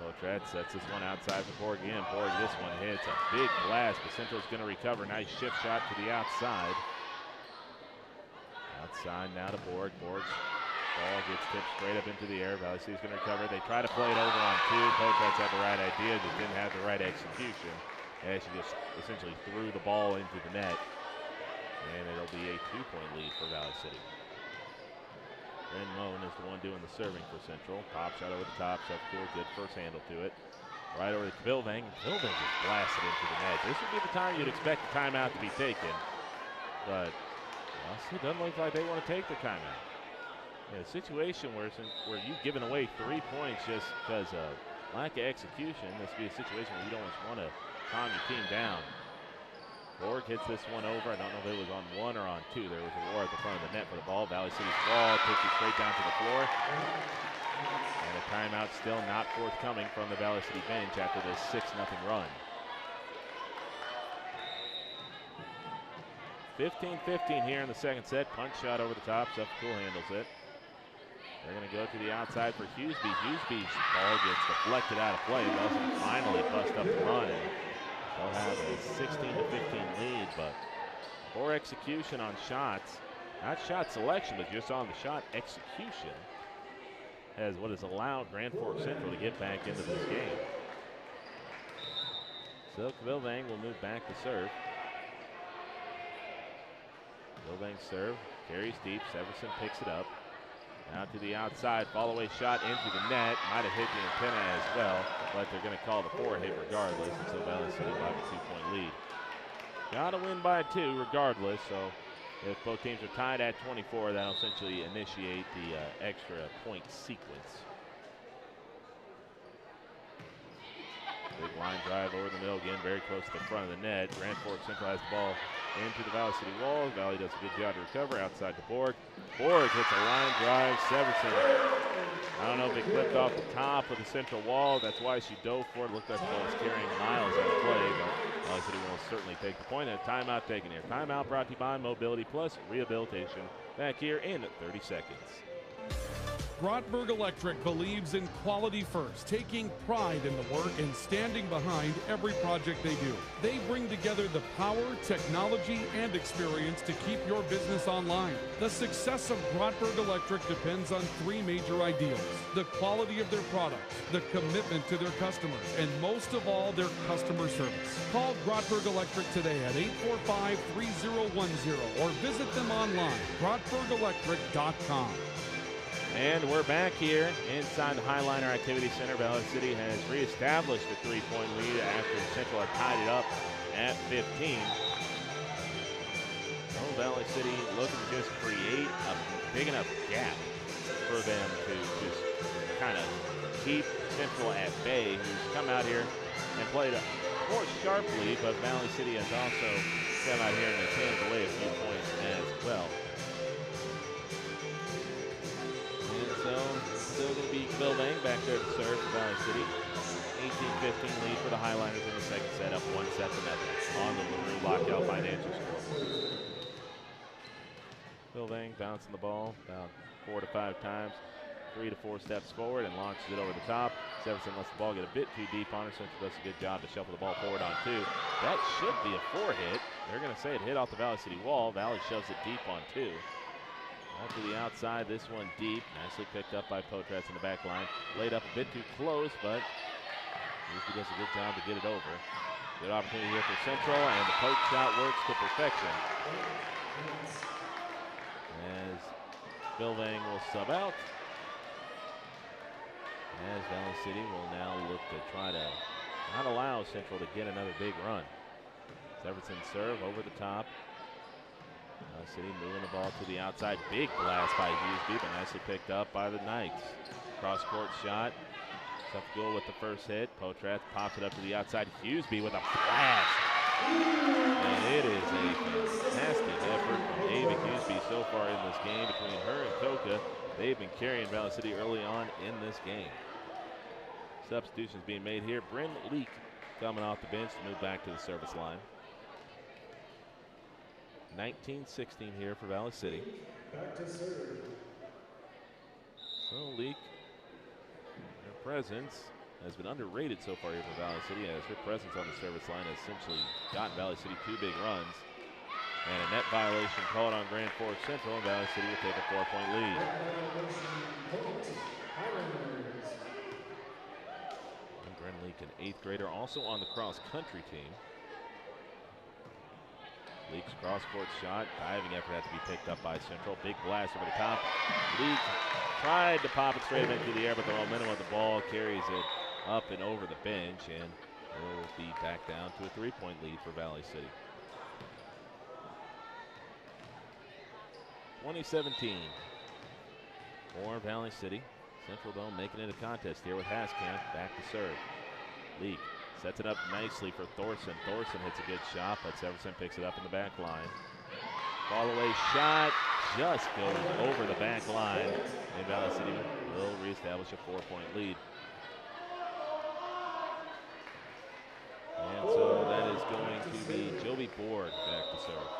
Potratz sets this one outside for Borg again. Borg, this one hits a big blast, but Central's going to recover. Nice shift shot to the outside. Outside now to Borg. Borg's ball gets tipped straight up into the air. Valley City's going to recover. They try to play it over on 2. Potratz had the right idea, just didn't have the right execution. As she just essentially threw the ball into the net. And it'll be a 2-point lead for Valley City. Ren Moan is the one doing the serving for Central. Pop shot over the top, shot cool, good first handle to it. Right over to Kvilvang. Kvilvang just blasted into the net. This would be the time you'd expect the timeout to be taken. But it doesn't look like they want to take the timeout. In a situation where you've given away 3 points just because of lack of execution, this would be a situation where you don't want to calm your team down. Borg hits this one over. I don't know if it was on 1 or on 2. There was a war at the front of the net for the ball. Valley City's ball takes it straight down to the floor. And a timeout still not forthcoming from the Valley City bench after this 6-0 run. 15-15 here in the second set. Punch shot over the top. Suffolk handles it. They're going to go to the outside for Hughesby. Hughesby's ball gets deflected out of play. Doesn't finally bust up the run. They'll have a 16-15 lead, but poor execution on shots. Not shot selection, but just on the shot execution has what has allowed Grand Forks Central to get back into this game. So Kvilvang will move back to serve. Kvilvang serve, carries deep. Severson picks it up. Out to the outside, fall-away shot into the net. Might have hit the antenna as well, but they're going to call the 4 hit regardless, and so Valley City will have a 2-point lead. Got to win by 2 regardless, so if both teams are tied at 24, that'll essentially initiate the extra point sequence. Big line drive over the middle again, very close to the front of the net. Grand Forks Central has the ball into the Valley City wall. Valley does a good job to recover outside to Borg. Borg hits a line drive. Severson, I don't know if it clipped off the top of the Central wall. That's why she dove for it. Looked like the ball was carrying miles out of play, but Valley City will certainly take the point. And a timeout taken here. Timeout brought to you by Mobility Plus Rehabilitation. Back here in 30 seconds. Grotberg Electric believes in quality first, taking pride in the work and standing behind every project they do. They bring together the power, technology, and experience to keep your business online. The success of Grotberg Electric depends on 3 major ideals: the quality of their products, the commitment to their customers, and most of all, their customer service. Call Grotberg Electric today at 845-3010 or visit them online, grotbergelectric.com. And we're back here inside the Highliner Activity Center. Valley City has reestablished a 3-point lead after Central had tied it up at 15. So Valley City looking to just create a big enough gap for them to just kind of keep Central at bay, who's come out here and played more sharply, but Valley City has also come out here and has handed away a few points as well. So, still going to be Kvilvang back there to serve for Valley City. 18-15 lead for the Highliners in the second set, up 1-0 on the LaRue Lockout Financial score. Kvilvang bouncing the ball about 4 to 5 times, 3 to 4 steps forward and launches it over the top. Severson lets the ball get a bit too deep on her. Central does a good job to shuffle the ball forward on 2. That should be a 4 hit. They're going to say it hit off the Valley City wall. Valley shoves it deep on 2. Out to the outside, this one deep. Nicely picked up by Potratz in the back line. Laid up a bit too close, but he does a good job to get it over. Good opportunity here for Central, and the poke shot works to perfection. As Bilvang will sub out. As Valley City will now look to try to not allow Central to get another big run. Severson serve over the top. Valley City moving the ball to the outside. Big blast by Hughesby, but nicely picked up by the Knights. Cross-court shot. Suffield with the first hit. Potratz pops it up to the outside. Hughesby with a blast. And it is a fantastic effort from Ava Hughesby so far in this game. Between her and Coca, they've been carrying Valley City early on in this game. Substitutions being made here. Bryn Leak coming off the bench to move back to the service line. 19-16 here for Valley City. So Leak, her presence has been underrated so far here for Valley City, as her presence on the service line has essentially gotten Valley City 2 big runs. And a net violation called on Grand Forks Central, and Valley City will take a 4-point lead. And Bryn Leak, an 8th grader, also on the cross-country team. Leak's cross-court shot, diving effort had to be picked up by Central. Big blast over the top. Leak tried to pop it straight into the air, but the momentum of the ball carries it up and over the bench, and will be back down to a 3-point lead for Valley City. 2017 for Valley City. Central, though, making it a contest here with Haskamp back to serve. Leak sets it up nicely for Thorson. Thorson hits a good shot, but Severson picks it up in the back line. Fall away shot just goes over the back line, and Valley City will reestablish a 4-point lead. And so that is going to be Joby Borg back to serve.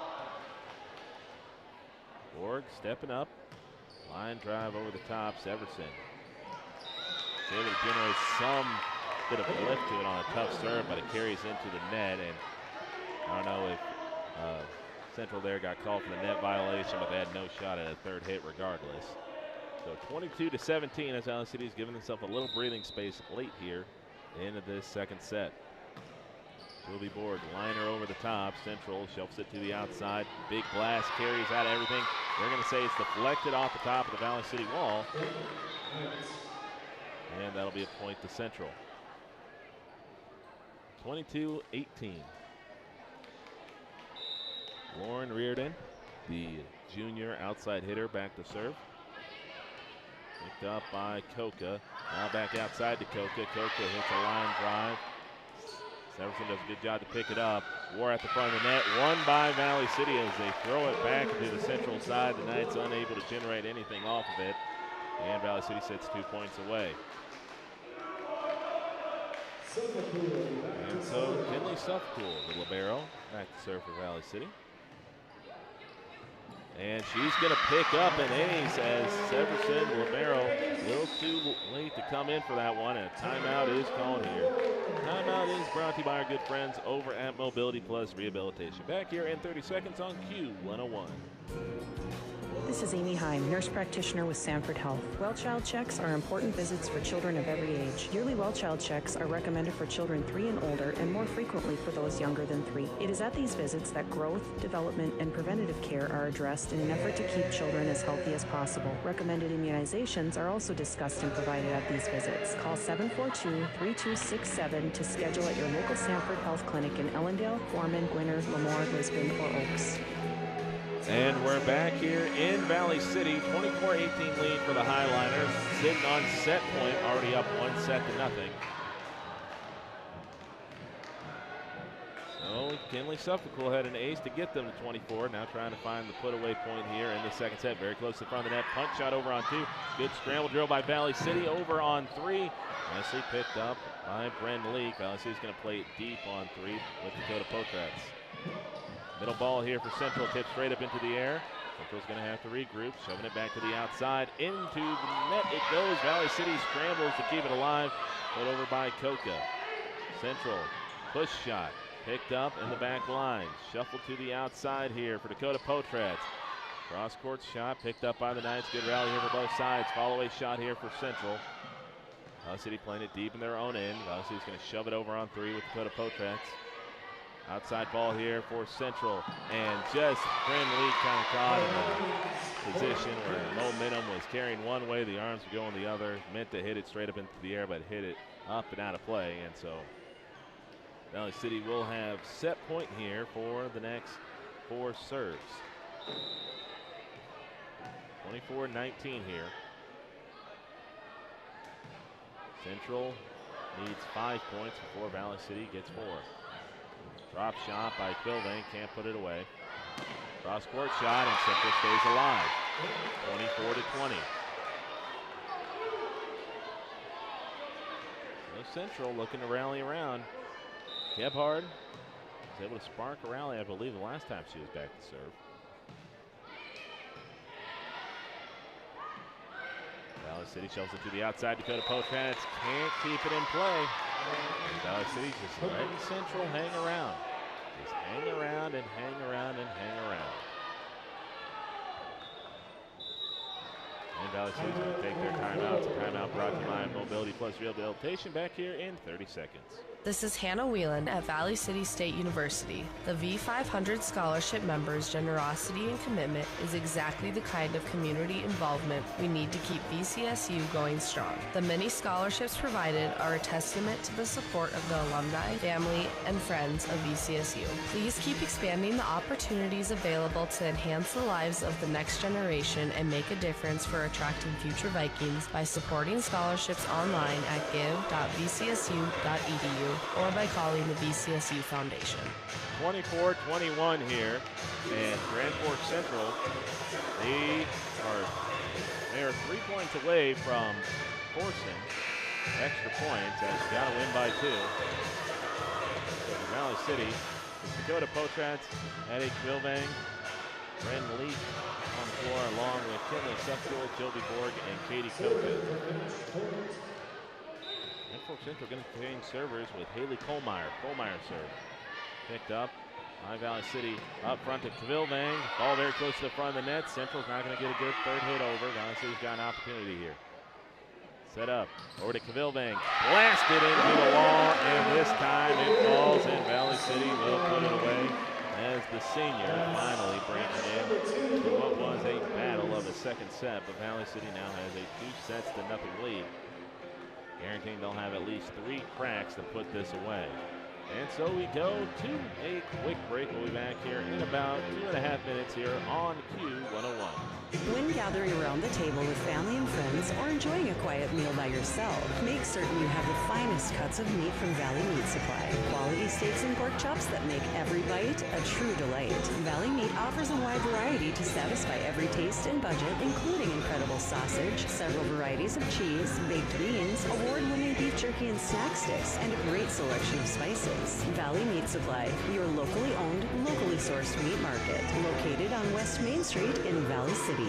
Borg stepping up. Line drive over the top. Severson is able to generate some bit of lift to it on a tough serve, but it carries into the net. And I don't know if Central there got called for the net violation, but they had no shot at a third hit regardless. So 22-17 as Valley City has given themselves a little breathing space late here into this second set. Joby Borg, liner over the top. Central shelves it to the outside. Big blast carries out of everything. They're going to say it's deflected off the top of the Valley City wall. And that'll be a point to Central. 22-18. Lauren Reardon, the junior outside hitter, back to serve. Picked up by Coca. Now back outside to Coca. Coca hits a line drive. Severson does a good job to pick it up. War at the front of the net. Won by Valley City as they throw it back to the Central side. The Knights unable to generate anything off of it. And Valley City sits 2 points away. And so Kinley Sufcool, the libero, back to serve for Valley City. And she's going to pick up an ace as Severson, libero, a little too late to come in for that one. And a timeout is called here. Timeout is brought to you by our good friends over at Mobility Plus Rehabilitation. Back here in 30 seconds on Q101. This is Amy Heim, nurse practitioner with Sanford Health. Well child checks are important visits for children of every age. Yearly well child checks are recommended for children 3 and older and more frequently for those younger than 3. It is at these visits that growth, development, and preventative care are addressed in an effort to keep children as healthy as possible. Recommended immunizations are also discussed and provided at these visits. Call 742-3267 to schedule at your local Sanford Health Clinic in Ellendale, Foreman, Gwinner, Lemoore, Lisbon, or Oaks. And we're back here in Valley City, 24-18 lead for the Highliners, sitting on set point, already up 1-0. So Kinley Suffolk had an ace to get them to 24, now trying to find the put-away point here in the second set. Very close to the front of the net, punch shot over on 2. Good scramble drill by Valley City, over on 3. Nicely picked up by Bren Leak. Valley City's going to play it deep on 3 with Dakota Potratz. Middle ball here for Central, tipped straight up into the air. Central's going to have to regroup, shoving it back to the outside. Into the net it goes. Valley City scrambles to keep it alive, put over by Coca. Central, push shot, picked up in the back line. Shuffled to the outside here for Dakota Potratz. Cross-court shot, picked up by the Knights. Good rally here for both sides. Follow-away shot here for Central. Valley City playing it deep in their own end. Valley City's going to shove it over on 3 with Dakota Potratz. Outside ball here for Central, and just Bryn Lee kind of caught in a position where momentum was carrying one way, the arms were going the other. Meant to hit it straight up into the air, but hit it up and out of play, and so Valley City will have set point here for the next 4 serves. 24-19 here. Central needs 5 points before Valley City gets 4. Drop shot by Quilvane, can't put it away. Cross court shot, and Central stays alive. 24-20. So Central looking to rally around. Gebhard was able to spark a rally, I believe, the last time she was back to serve. Valley City shovels it to the outside. Dakota Potrats can't keep it in play. Valley City just letting Central hang around. Just hang around and hang around and hang around. And Valley City's going to take their timeout. It's a timeout brought to you by Mobility Plus Rehabilitation back here in 30 seconds. This is Hannah Whelan at Valley City State University. The V500 scholarship members' generosity and commitment is exactly the kind of community involvement we need to keep VCSU going strong. The many scholarships provided are a testament to the support of the alumni, family, and friends of VCSU. Please keep expanding the opportunities available to enhance the lives of the next generation and make a difference for attracting future Vikings by supporting scholarships online at give.vcsu.edu or by calling the VCSU Foundation. 24-21 here, and Grand Forks Central, they are 3 points away from forcing extra points, as you got to win by 2. So for Valley City, Dakota Potrats, Eddie Quilvane, Bren Leak on the floor, along with Kinley Suffield, Joby Borg, and Katie Copeland. Grand Forks Central going to change servers with Haley Kohlmeyer. Kohlmeyer serve. Picked up by Valley City up front to Quilvane. Ball very close to the front of the net. Central's not going to get a good third hit over. Valley City's got an opportunity here. Set up over to Quilvane. Blasted into the wall, and this time it falls, and Valley City will put it away as the senior finally breaking in to what was a battle of a second set. But Valley City now has a 2-0 lead. Guaranteeing they'll have at least 3 cracks to put this away. And so we go to a quick break. We'll be back here in about 2.5 minutes here on Q101. When gathering around the table with family and friends or enjoying a quiet meal by yourself, make certain you have the finest cuts of meat from Valley Meat Supply. Quality steaks and pork chops that make every bite a true delight. Valley Meat offers a wide variety to satisfy every taste and budget, including incredible sausage, several varieties of cheese, baked beans, award-winning beef jerky and snack sticks, and a great selection of spices. Valley Meat Supply, your locally owned, locally sourced meat market, located on West Main Street in Valley City.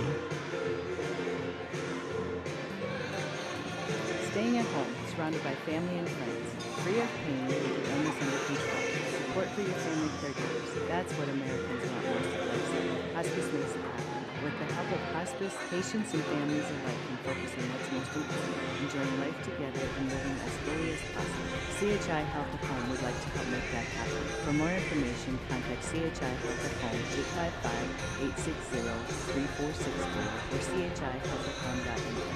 Staying at home, surrounded by family and friends, free of pain with your illness under control. Support for your family caregivers. That's what Americans want most at Lifesite. Hospice makes it happen. With the help of hospice, patients and families alike can focus on what's most important, enjoying life together and living as fully as possible. CHI Health at Home would like to help make that happen. For more information, contact CHI Health at Home 855-860-3460 or chihealthathome.info.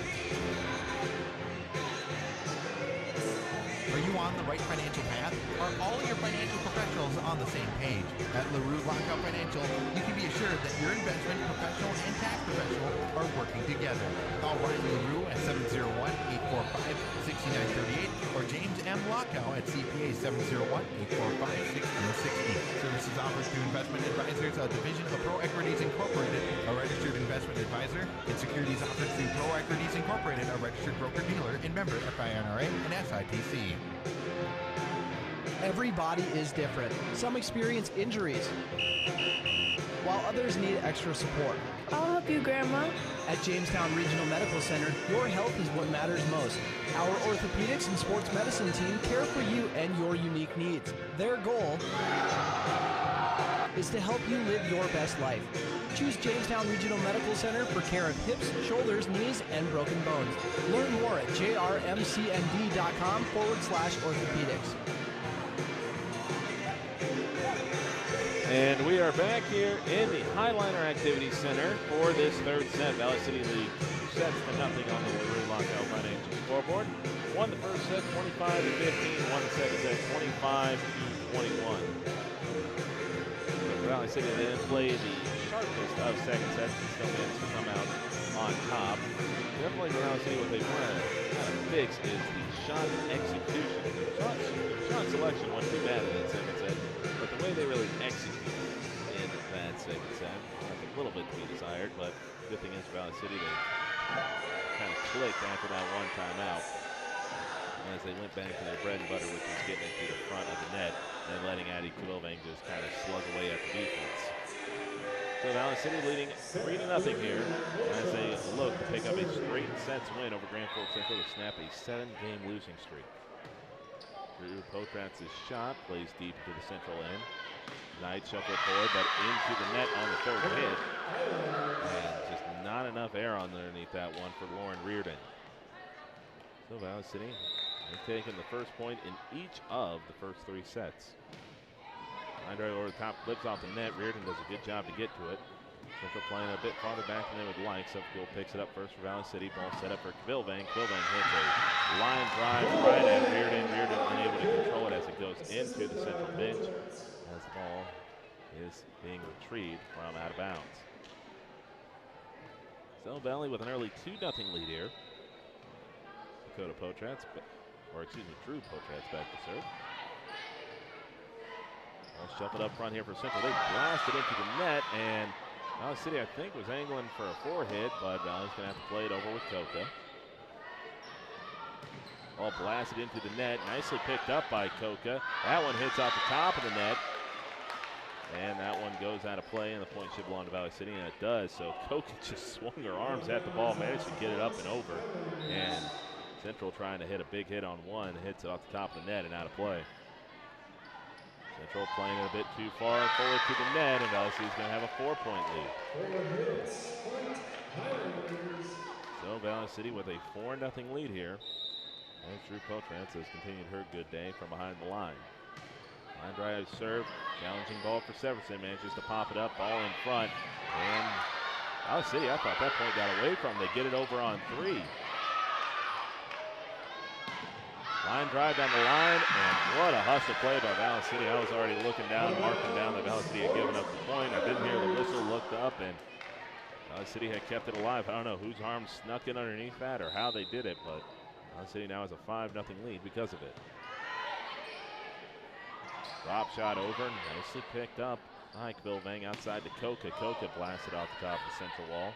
Are you on the right financial path? Are all your financial professionals on the same page? At LaRue Lockout Financial, you can be assured that your investment professional and tax professional are working together. Call Ryan LaRue at 701-845-6938 or James M. Lockout at CPA 701-845-1660. Services offered through Investment Advisors, a division of Pro Equities Incorporated, a registered investment advisor, and securities offered through Pro Equities Incorporated, a registered broker-dealer and member FINRA and SIPC. Every body is different. Some experience injuries, while others need extra support. I'll help you, Grandma. At Jamestown Regional Medical Center, your health is what matters most. Our orthopedics and sports medicine team care for you and your unique needs. Their goal is to help you live your best life. Choose Jamestown Regional Medical Center for care of hips, shoulders, knees, and broken bones. Learn more at jrmcnd.com/orthopedics. And we are back here in the Highliner Activity Center for this third set. Valley City leads 2 sets to nothing on the LaRue Lockout Financial scoreboard. Won the first set 25-15, won the second set 25-21. So Valley City then played the sharpest of second sets and still managed to come out on top. Definitely for Valley City, what they want to kind of fix is the shot execution. Shot selection wasn't too bad in that second set, but the way they really execute in that second set left a little bit to be desired, but good thing is for Valley City, they kind of clicked after that one timeout as they went back to their bread and butter, which was getting into the front of the net and letting Addie Quilvang just kind of slug away at the defense. So Valley City leading 3-0 here as they look to pick up a straight sets win over Grand Forks Central to snap a 7-game losing streak. Drew Potratz's shot plays deep into the central end. Knight shuffled forward, but into the net on the third hit. And just not enough air on underneath that one for Lauren Reardon. So Valley City has taken the first point in each of the first 3 sets. Line drive over the top, flips off the net. Reardon does a good job to get to it. Central playing a bit farther back than they would like. Suffield picks it up first for Valley City. Ball set up for Quilvang. Quilvang hits a line drive right at Reardon. Reardon unable to control it as it goes into the central bench as the ball is being retrieved from out of bounds. So Valley with an early 2-0 lead here. Dakota Potratz, Drew Potratz back to serve. Ball shuffled up front here for Central. They blasted into the net, and Valley City, I think, was angling for a 4-hit, but Valley's going to have to play it over with Coca. Ball blasted into the net, nicely picked up by Coca. That one hits off the top of the net, and that one goes out of play, and the point should belong to Valley City, and it does. So Coca just swung her arms at the ball, managed to get it up and over, and Central trying to hit a big hit on one, hits it off the top of the net and out of play. Central playing it a bit too far forward to the net, and Valley City's going to have a 4-point lead. So Valley City with a 4-0 lead here. As Drew Potratz has continued her good day from behind the line. Line drive serve, challenging ball for Severson, manages to pop it up, ball in front, and Valley City, I thought that point got away from them. They get it over on 3. Line drive down the line, and what a hustle play by Valley City. I was already looking down, marking down that Valley City had given up the point. I didn't hear the whistle, looked up, and Valley City had kept it alive. I don't know whose arm snuck in underneath that or how they did it, but Valley City now has a 5-0 lead because of it. Drop shot over, nicely picked up by Quilvang outside to Coca. Coca blasted off the top of the central wall.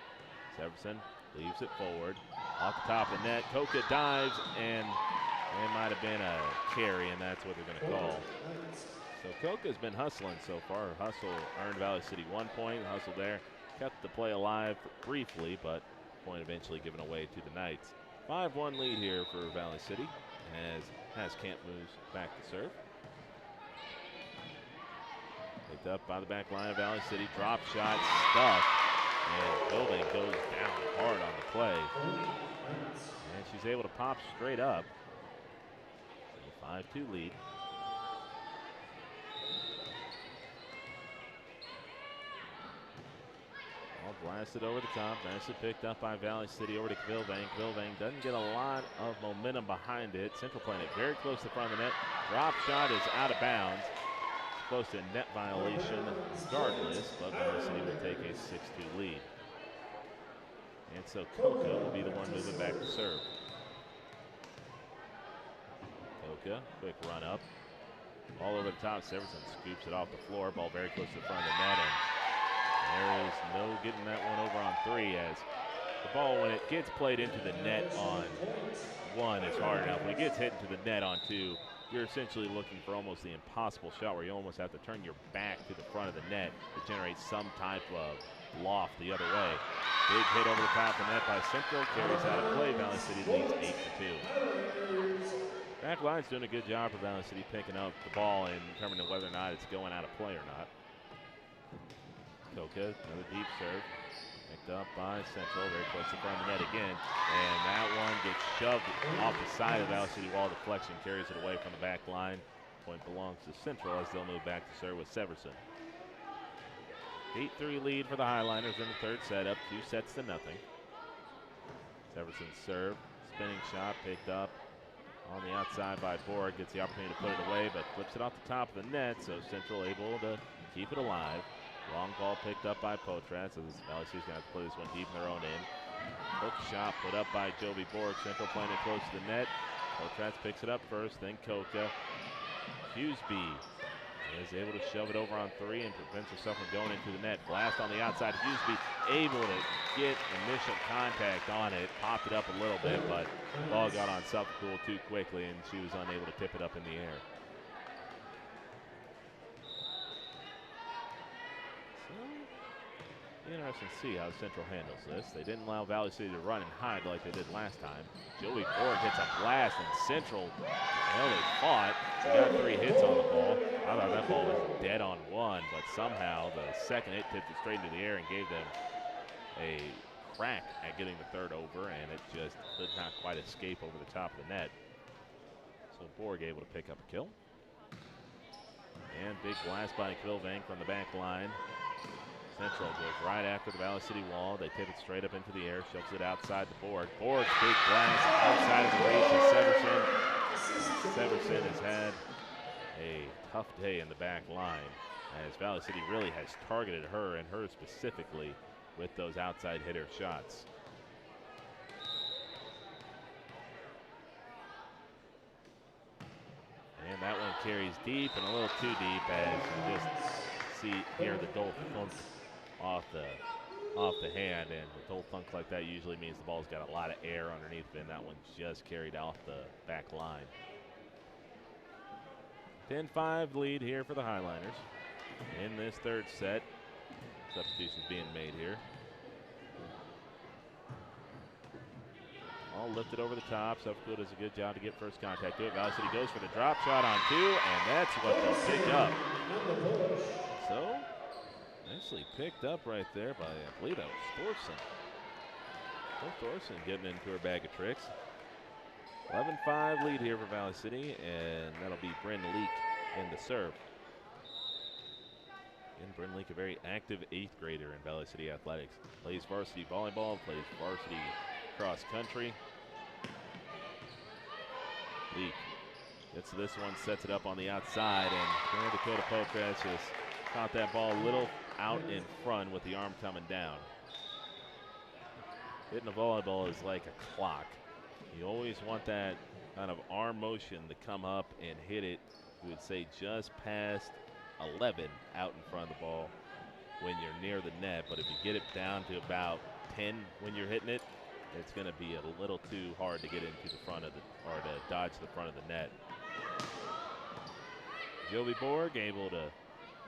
Severson leaves it forward. Off the top of the net, Coca dives, and it might have been a carry, and that's what they're going to call. So Coca's been hustling so far. Her hustle earned Valley City 1 point. The hustle there kept the play alive briefly, but point eventually given away to the Knights. 5-1 lead here for Valley City as Camp moves back to serve. Picked up by the back line of Valley City. Drop shot, stuffed, and Quilvang goes down hard on the play. And she's able to pop straight up. 5-2 lead. All blasted over the top. Nicely picked up by Valley City over to Quilvang. Quilvang doesn't get a lot of momentum behind it. Central playing it very close to the front of the net. Drop shot is out of bounds. It's close to a net violation regardless, but Valley City will take a 6-2 lead. And so Coca will be the one moving back to serve. Coca, quick run up. All over the top. Severson scoops it off the floor. Ball very close to the front of the net, and there is no getting that one over on 3 as the ball, when it gets played into the net on 1, is hard enough. When it gets hit into the net on 2, you're essentially looking for almost the impossible shot where you almost have to turn your back to the front of the net to generate some type of loft the other way. Big hit over the top of the net by Central. Carries out of play. Valley City leads 8-2. Back line's doing a good job for Valley City picking up the ball and determining whether or not it's going out of play or not. Coca, another deep serve. Picked up by Central, very close to the front of the net again. And that one gets shoved off the side of the Valley City wall. Deflection carries it away from the back line. Point belongs to Central as they'll move back to serve with Severson. 8-3 lead for the Highliners in the third set, up 2-0. Severson's serve, spinning shot picked up on the outside by Borg. Gets the opportunity to put it away, but flips it off the top of the net, so Central able to keep it alive. Long ball picked up by Potratz, as Valley City's going to have to play this one deep in their own end. Hook shot put up by Jovi Borg. Central playing it close to the net. Potratz picks it up first, then Koka. Hughesby is able to shove it over on 3 and prevents herself from going into the net. Blast on the outside. Hughesby able to get initial contact on it. Popped it up a little bit, but the ball got on Suffolk too quickly, and she was unable to tip it up in the air. Interesting to see how Central handles this. They didn't allow Valley City to run and hide like they did last time. Joey Borg hits a blast, and Central, well, they fought. They got 3 hits on the ball. I thought that ball was dead on 1, but somehow the second hit tipped it straight into the air and gave them a crack at getting the third over, and it just could not quite escape over the top of the net. So Borg able to pick up a kill. And big blast by Kilvank from the back line. Central goes right after the Valley City wall. They tip it straight up into the air, shoves it outside the Borg. Borg's big blast outside of the race, and Severson has had a tough day in the back line, as Valley City really has targeted her, and her specifically, with those outside hitter shots. And that one carries deep, and a little too deep, as you just hear the dull thunk off the hand, and a dull thunk like that usually means the ball's got a lot of air underneath it, and that one just carried off the back line. 10-5 lead here for the Highliners in this third set. Substitutions being made here. All lifted over the top. Suffolk does a good job to get first contact to it. Valley City goes for the drop shot on 2, and that's what they'll pick up. So, nicely picked up right there by, I believe that was Thorson. Thorson getting into her bag of tricks. 11-5 lead here for Valley City, and that'll be Bryn Leak in the serve. And Bryn Leak, a very active 8th grader in Valley City athletics. Plays varsity volleyball, plays varsity cross country. Leak gets to this one, sets it up on the outside, and Dakota Potratz just caught that ball a little out in front with the arm coming down. Hitting a volleyball is like a clock. You always want that kind of arm motion to come up and hit it, you would say just past 11 out in front of the ball when you're near the net. But if you get it down to about 10 when you're hitting it, it's going to be a little too hard to get into the front of the, or to dodge the front of the net. Jovi Borg able to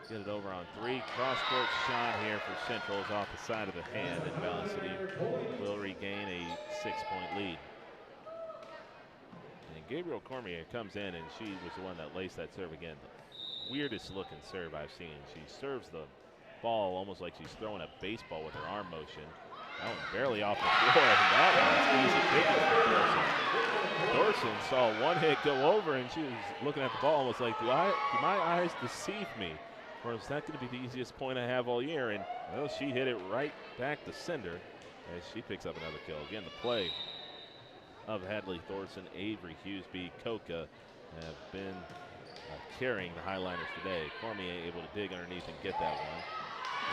get it over on 3. Cross-court shot here for Central's off the side of the hand, and Valley City will regain a 6-point lead. And Gabriel Cormier comes in, and she was the one that laced that serve again. The weirdest looking serve I've seen. She serves the ball almost like she's throwing a baseball with her arm motion. That one barely off the floor, and that one's easy picking for Thorson. Thorson saw one hit go over, and she was looking at the ball almost like, do my eyes deceive me? Or is that going to be the easiest point I have all year? And well, she hit it right back to sender as she picks up another kill. Again, the play of Hadley Thorson, Avery Hughesby, Koka have been carrying the Highliners today. Cormier able to dig underneath and get that one.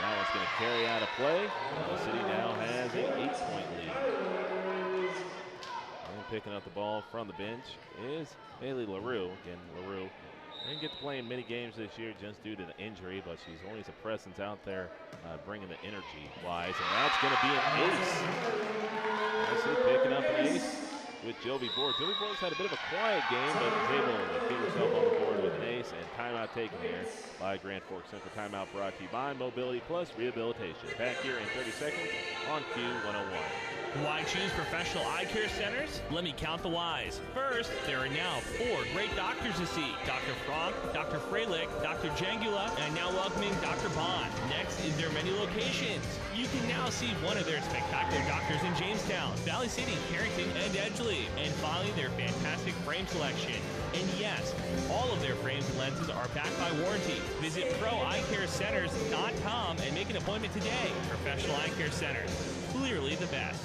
That one's going to carry out a play. Valley City now has an 8-point lead. And picking up the ball from the bench is Haley LaRue. Again, LaRue didn't get to play in many games this year just due to the injury, but she's always a presence out there bringing the energy-wise, and that's going to be an ace. Valley City picking up an ace with Jovi Borg. Jovi Borg's had a bit of a quiet game, but was able to get herself on the board with an ace, and timeout taken here by Grand Forks Central. Timeout brought to you by Mobility Plus Rehabilitation. Back here in 30 seconds on Q101. Why choose professional eye care centers? Let me count the whys. First, there are now 4 great doctors to see. Dr. Frank, Dr. Freilich, Dr. Jangula, and now welcoming Dr. Bond. Next is their many locations. You can now see one of their spectacular doctors in Jamestown, Valley City, Carrington, and Edgeley. And finally, their fantastic frame selection. And yes, all of their frames and lenses are backed by warranty. Visit ProEyeCareCenters.com and make an appointment today. Professional Eye Care Centers, clearly the best.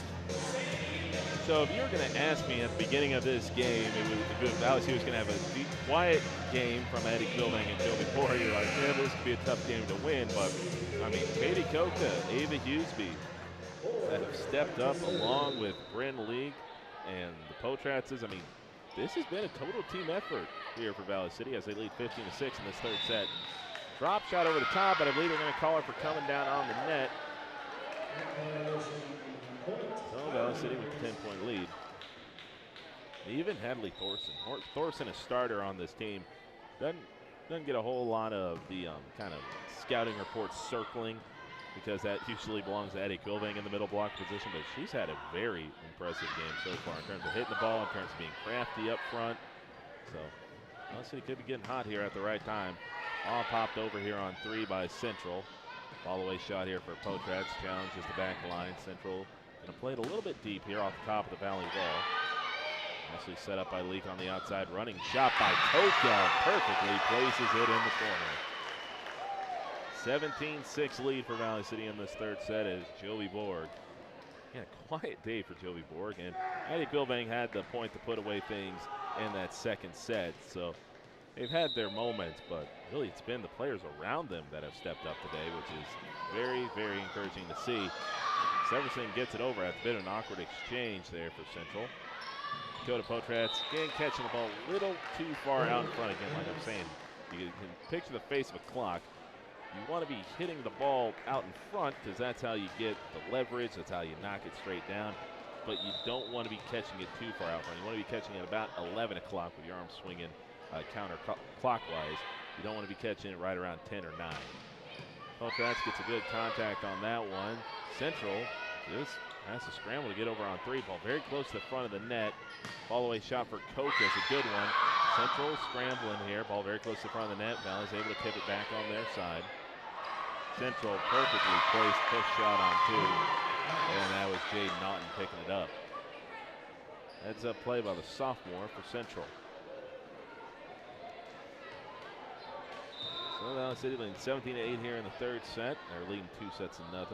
So if you were going to ask me at the beginning of this game, if Valley City was going to have a deep, quiet game from Eddie Quilvang and Joby Bohr, you're like, yeah, this could be a tough game to win. But, I mean, Katie Koka, Ava Hughesby that have stepped up along with Bryn League and the Potratses. I mean, this has been a total team effort here for Valley City as they lead 15-6 in this third set. Drop shot over the top, but I believe they're going to call her for coming down on the net. So Valley City with a 10-point lead. Even Hadley Thorson. Thorson, a starter on this team, doesn't get a whole lot of the kind of scouting reports circling because that usually belongs to Eddie Quilvang in the middle block position, but she's had a very impressive game so far in terms of hitting the ball, in terms of being crafty up front. So Valley City could be getting hot here at the right time. All popped over here on three by Central. Fall-away shot here for Potrats. Challenges the back line. Central going to play it a little bit deep here off the top of the Valley wall. Nicely set up by Leak on the outside. Running shot by Koka. Perfectly places it in the corner. 17-6 lead for Valley City in this third set as Joey Borg. Yeah, quiet day for Joey Borg. And Eddie Quilvang had the point to put away things in that second set. So they've had their moments, but really it's been the players around them that have stepped up today, which is very, very encouraging to see. Severson gets it over at a bit of an awkward exchange there for Central. Dakota Potrats, again, catching the ball a little too far out in front again, like I'm saying. You can picture the face of a clock. You want to be hitting the ball out in front because that's how you get the leverage, that's how you knock it straight down. But you don't want to be catching it too far out front. You want to be catching it about 11 o'clock with your arms swinging counterclockwise. You don't want to be catching it right around 10 or 9. Potrats gets a good contact on that one. Central just has to scramble to get over on three. Ball very close to the front of the net. Fall-away shot for Koka is a good one. Central scrambling here. Ball very close to the front of the net. Valley's able to tip it back on their side. Central perfectly placed push shot on two. And that was Jade Naughton picking it up. Heads up play by the sophomore for Central. So Valley City leading 17-8 here in the third set. They're leading 2-0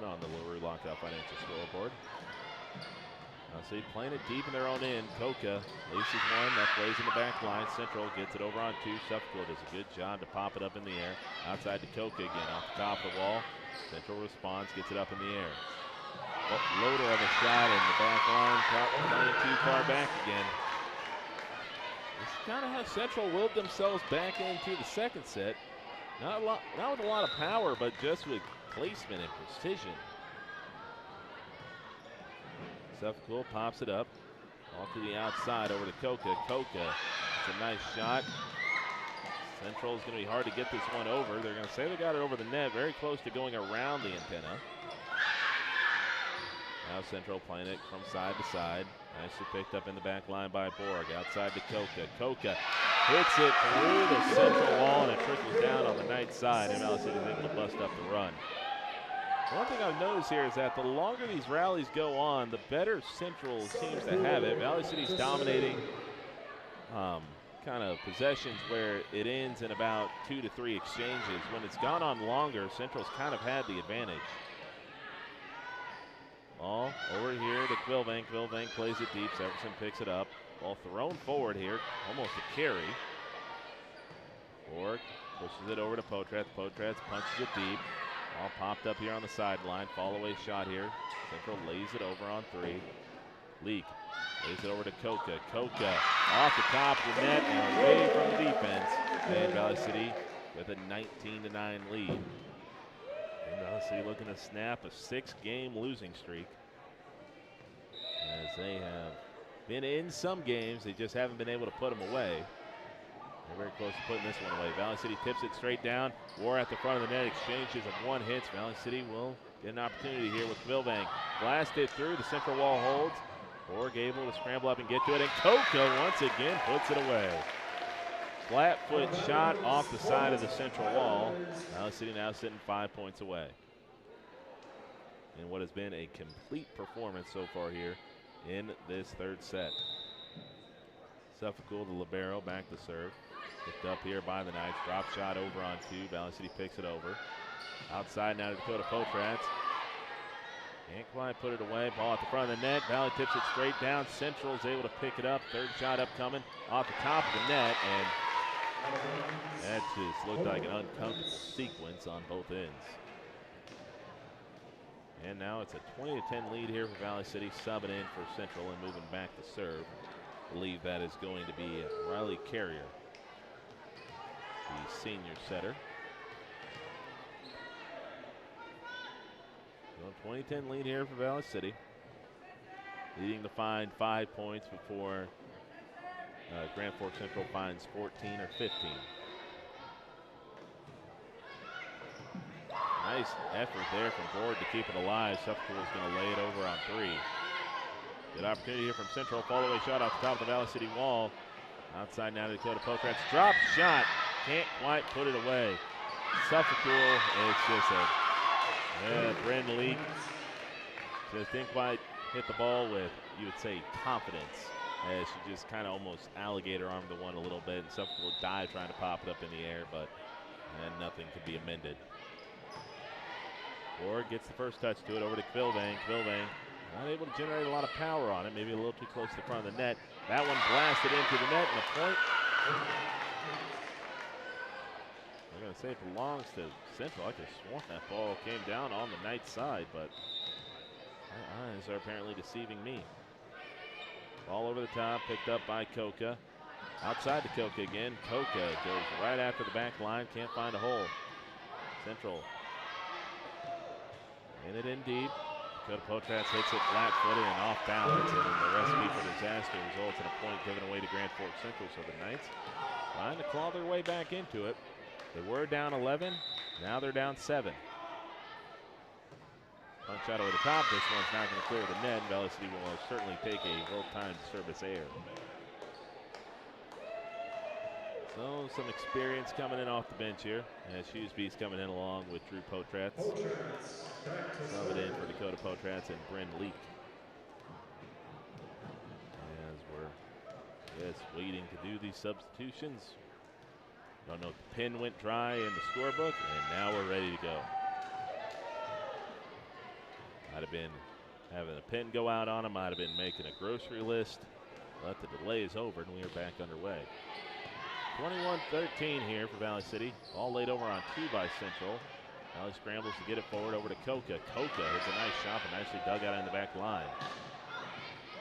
on the LaRue Lockout Financial scoreboard. Valley City playing it deep in their own end. Koka laces one, that plays in the back line. Central gets it over on two. Suffolk does a good job to pop it up in the air. Outside to Koka again, off the top of the wall. Central responds, gets it up in the air. Loader of a shot in the back line, playing too far back again. This is kind of how Central willed themselves back into the second set. Not with a lot of power, but just with placement and precision. Suffolk pops it up. Off to the outside over to Koka. Koka, it's a nice shot. Central is going to be hard to get this one over. They're going to say they got it over the net, very close to going around the antenna. Now Central playing it from side to side. Nicely picked up in the back line by Borg. Outside to Koka. Koka hits it through the Central wall and it trickles down on the night side. And Valley City is able to bust up the run. One thing I've noticed here is that the longer these rallies go on, the better Central seems to have it. Valley City's dominating kind of possessions where it ends in about 2 to 3 exchanges. When it's gone on longer, Central's kind of had the advantage. Ball over here to Quilvang. Quilvang plays it deep. Severson picks it up. Ball thrown forward here, almost a carry. Borg pushes it over to Potrats. Potrats punches it deep. All popped up here on the sideline. Fall away shot here. Central lays it over on three. Leak lays it over to Koka. Koka off the top of the net and away from the defense. And Valley City with a 19-9 lead. And Valley City looking to snap a 6-game losing streak. As they have been in some games, they just haven't been able to put them away. They're very close to putting this one away. Valley City tips it straight down. War at the front of the net. Exchanges of one hits. Valley City will get an opportunity here with Quilvang. Blast it through. The central wall holds. Borg able to scramble up and get to it. And Koka once again puts it away. Flat foot shot off the side of the central wall. Valley City now sitting 5 points away. In what has been a complete performance so far here in this third set. Suffolk, the libero, back to serve. Picked up here by the Knights. Drop shot over on 2. Valley City picks it over. Outside now to Dakota Potrats. Can't quite put it away. Ball at the front of the net. Valley tips it straight down. Central's able to pick it up. Third shot upcoming off the top of the net. And that just looked like an uncomfortable sequence on both ends. And now it's a 20-10 lead here for Valley City, subbing in for Central and moving back to serve. I believe that is going to be Riley Carrier, the senior setter. So 20-10 lead here for Valley City. Leading to find 5 points before Grand Forks Central finds 14 or 15. Nice effort there from Gord to keep it alive. Suffolk is going to lay it over on 3. Good opportunity here from Central. Fall-away shot off the top of the Valley City wall. Outside now to Dakota Potrats. Drop shot. Can't quite put it away. Suffolk, it's just Bryn Leak just didn't quite hit the ball with, you would say, confidence, as she just kind of almost alligator armed the one a little bit, and Suffolk will dive trying to pop it up in the air, but nothing could be amended. Ford gets the first touch to it over to Quilvang. Quilvang not able to generate a lot of power on it, maybe a little too close to the front of the net. That one blasted into the net, and the point, I'm going to say it belongs to Central. I could have sworn that ball came down on the Knights side, but my eyes are apparently deceiving me. Ball over the top, picked up by Coca. Outside to Coca again. Coca goes right after the back line, can't find a hole. Central in it in deep. Dakota Potrats hits it flat-footed and off balance, and then the recipe for disaster results in a point given away to Grand Forks Central. So the Knights trying to claw their way back into it. They were down 11, now they're down 7. Punch shot over the top. This one's not going to clear the net. Valley City will certainly take a well-timed service error. So some experience coming in off the bench here, as Hughesby's coming in along with Drew Potrats. Sub it in for Dakota Potrats and Bryn Leak. As we're just waiting to do these substitutions. Don't know if the pen went dry in the scorebook, and now we're ready to go. Might have been having a pen go out on him, might have been making a grocery list. But the delay is over, and we are back underway. 21-13 here for Valley City. All laid over on 2 by Central. Valley scrambles to get it forward over to Coca. Coca hits a nice shot, but nicely dug out in the back line.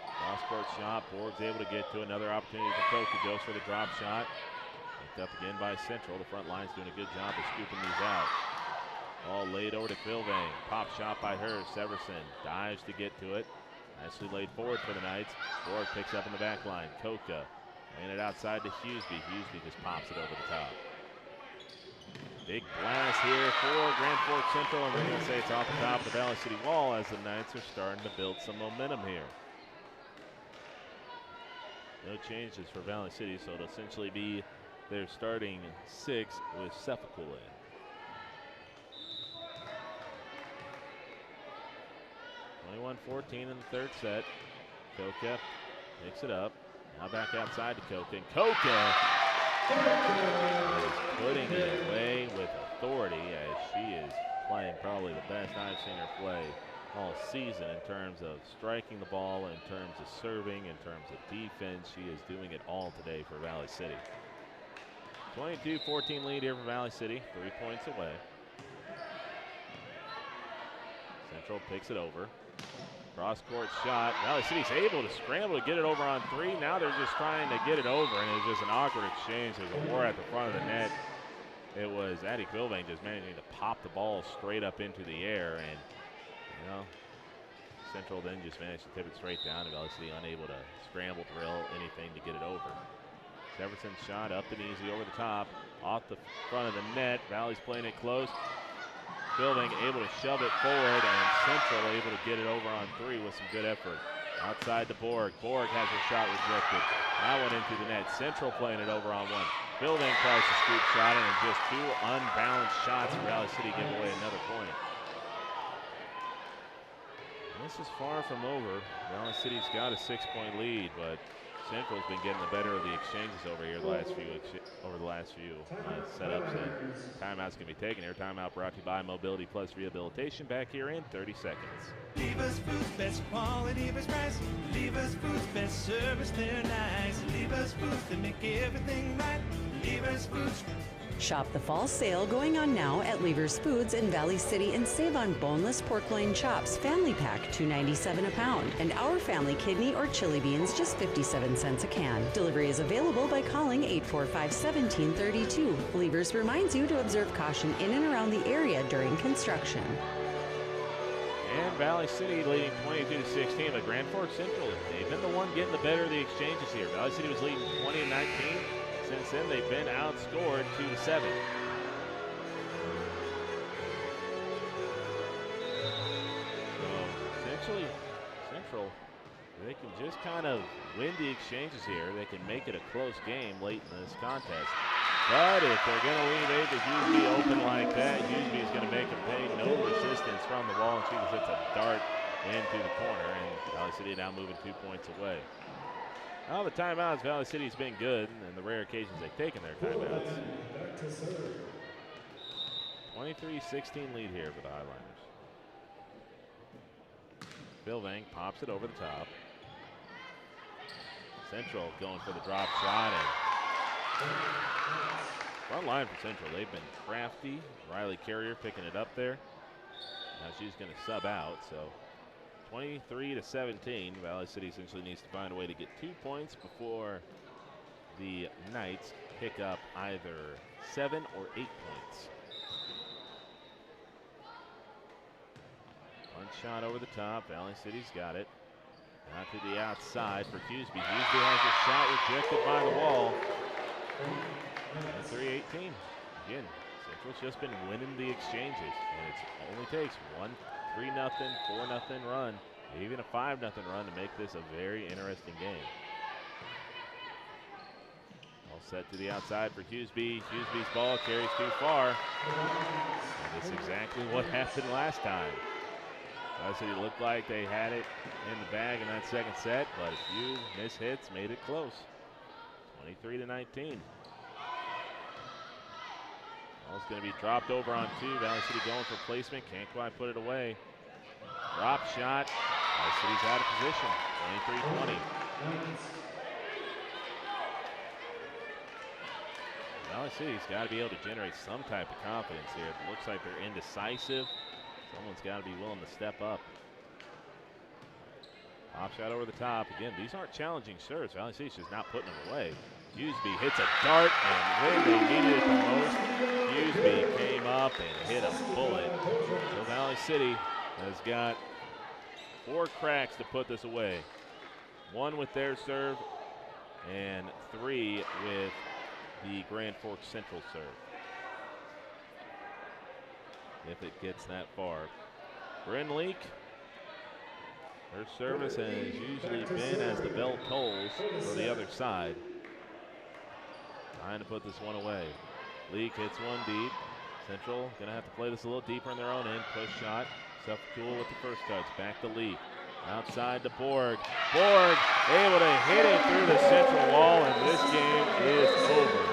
Cross-court shot. Borg's able to get to another opportunity for Coca. Goes for the drop shot. Picked up again by Central. The front line's doing a good job of scooping these out. All laid over to Quilvang. Pop shot by her. Severson dives to get to it. Nicely laid forward for the Knights. Borg picks up in the back line. Coca laying it outside to Hughesby. Hughesby just pops it over the top. Big blast here for Grand Forks Central, and we're going to say it's off the top of the Valley City wall as the Knights are starting to build some momentum here. No changes for Valley City, so it'll essentially be their starting 6 with Suffolk in. (21-14) in the third set. Coca picks it up. Now back outside to Coca. And Coca is putting it away with authority, as she is playing probably the best I've seen her play all season in terms of striking the ball, in terms of serving, in terms of defense. She is doing it all today for Valley City. 22-14 lead here for Valley City, 3 points away. Central picks it over. Cross-court shot. Valley City's able to scramble to get it over on 3. Now they're just trying to get it over, and it was just an awkward exchange. There's a war at the front of the net. It was Addie Quilvang just managing to pop the ball straight up into the air, and, you know, Central then just managed to tip it straight down, and Valley City unable to scramble, drill, anything to get it over. Jefferson's shot up and easy over the top, off the front of the net. Valley's playing it close. Quilvang able to shove it forward, and Central able to get it over on 3 with some good effort. Outside to Borg. Borg has her shot rejected. That one into the net. Central playing it over on 1. Quilvang tries to scoop shot, and just 2 unbalanced shots for Valley City give away another point. This is far from over. Valley City's got a 6-point lead, but Central's been getting the better of the exchanges over here the last few setups, and timeout's going to be taken here. Timeout brought to you by Mobility Plus Rehabilitation. Back here in 30 seconds. Lever's Foods, best quality, best price. Lever's Foods, best service, they're nice. Lever's Foods, they make everything right. Lever's Foods. Shop the fall sale going on now at Lever's Foods in Valley City and save on boneless pork loin chops family pack $2.97 a pound, and our family kidney or chili beans just 57 cents a can. Delivery is available by calling 845-1732. Lever's reminds you to observe caution in and around the area during construction. And Valley City leading 22-16, but Grand Forks Central, they've been the one getting the better of the exchanges here. Valley City was leading 20-19. Since then, they've been outscored 2-7. So essentially, Central, they can just kind of win the exchanges here. They can make it a close game late in this contest. But if they're going to leave Ava Huseby open like that, Huseby is going to make them pay. No resistance from the wall, and she just hits a dart into the corner. And Valley City now moving 2 points away. Well, the timeouts, Valley City's been good, and the rare occasions they've taken their timeouts. 23-16 lead here for the Highlanders. Bilvang pops it over the top. Central going for the drop shot, and front line for Central. They've been crafty. Riley Carrier picking it up there. Now she's going to sub out, so 23-17. Valley City essentially needs to find a way to get 2 points before the Knights pick up either 7 or 8 points. One shot over the top. Valley City's got it. Out to the outside for Huseby. Huseby has a shot rejected by the wall. 3-18. Again, Central's just been winning the exchanges, and it only takes 3-0, 4-0 run, even a 5-0 run to make this a very interesting game. All set to the outside for Huseby. Husby's ball carries too far. And it's exactly what happened last time. Valley City looked like they had it in the bag in that second set, but a few miss hits made it close. 23-19. Ball's going to be dropped over on 2. Valley City going for placement. Can't quite put it away. Drop shot. Valley City's out of position. 23-20. Valley City's got to be able to generate some type of confidence here. It looks like they're indecisive. Someone's got to be willing to step up. Pop shot over the top. Again, these aren't challenging serves. Valley City's just not putting them away. Huseby hits a dart, and when they needed it the most, Huseby came up and hit a bullet. So Valley City has got 4 cracks to put this away. 1 with their serve, and 3 with the Grand Forks Central serve. If it gets that far. Bryn Leak, her service has usually been as the bell tolls for the other side. Trying to put this one away. Leak hits one deep. Central gonna have to play this a little deeper in their own end. Push shot. Suffolk with the first touch. Back to Leak. Outside to Borg. Borg able to hit it through the Central wall, and this game is over.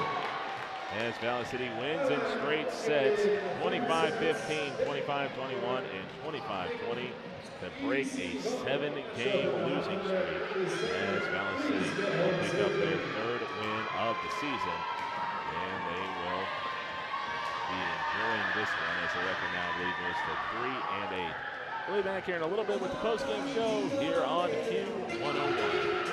As Valley City wins in straight sets, 25-15, 25-21, and 25-20 to break a 7-game losing streak. As Valley City will pick up their 3rd win of the season, and they will be enjoying this one as the record now, I believe, moves to 3-8. We'll be back here in a little bit with the postgame show here on Q101.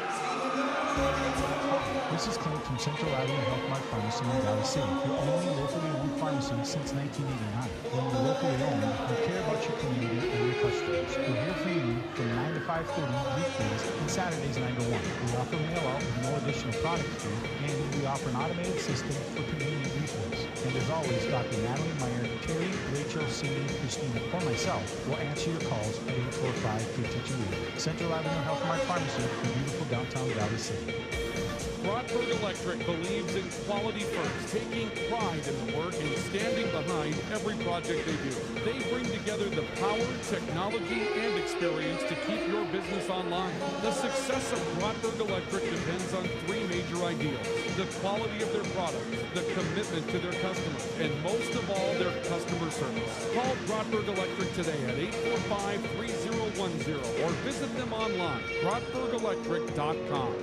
This is Clint from Central Avenue Health Mart Pharmacy in Valley City, your only locally owned pharmacy since 1989. When you're locally owned, you care about your community and your customers. We're here for you from 9 to 5:30 weekdays and Saturdays 9 to 1. We offer mail out with no additional product fee, and we offer an automated system for convenient refills. And as always, Dr. Natalie Meyer, Terry, Rachel, Cindy, Christina, or myself will answer your calls at 845-5280. Central Avenue Health Mart Pharmacy in beautiful downtown Valley City. Broadberg Electric believes in quality first, taking pride in the work and standing behind behind every project they do. They bring together the power, technology, and experience to keep your business online. The success of Rotberg Electric depends on three major ideals: the quality of their products, the commitment to their customers, and most of all, their customer service. Call Rotberg Electric today at 845-3010 or visit them online, rotbergelectric.com.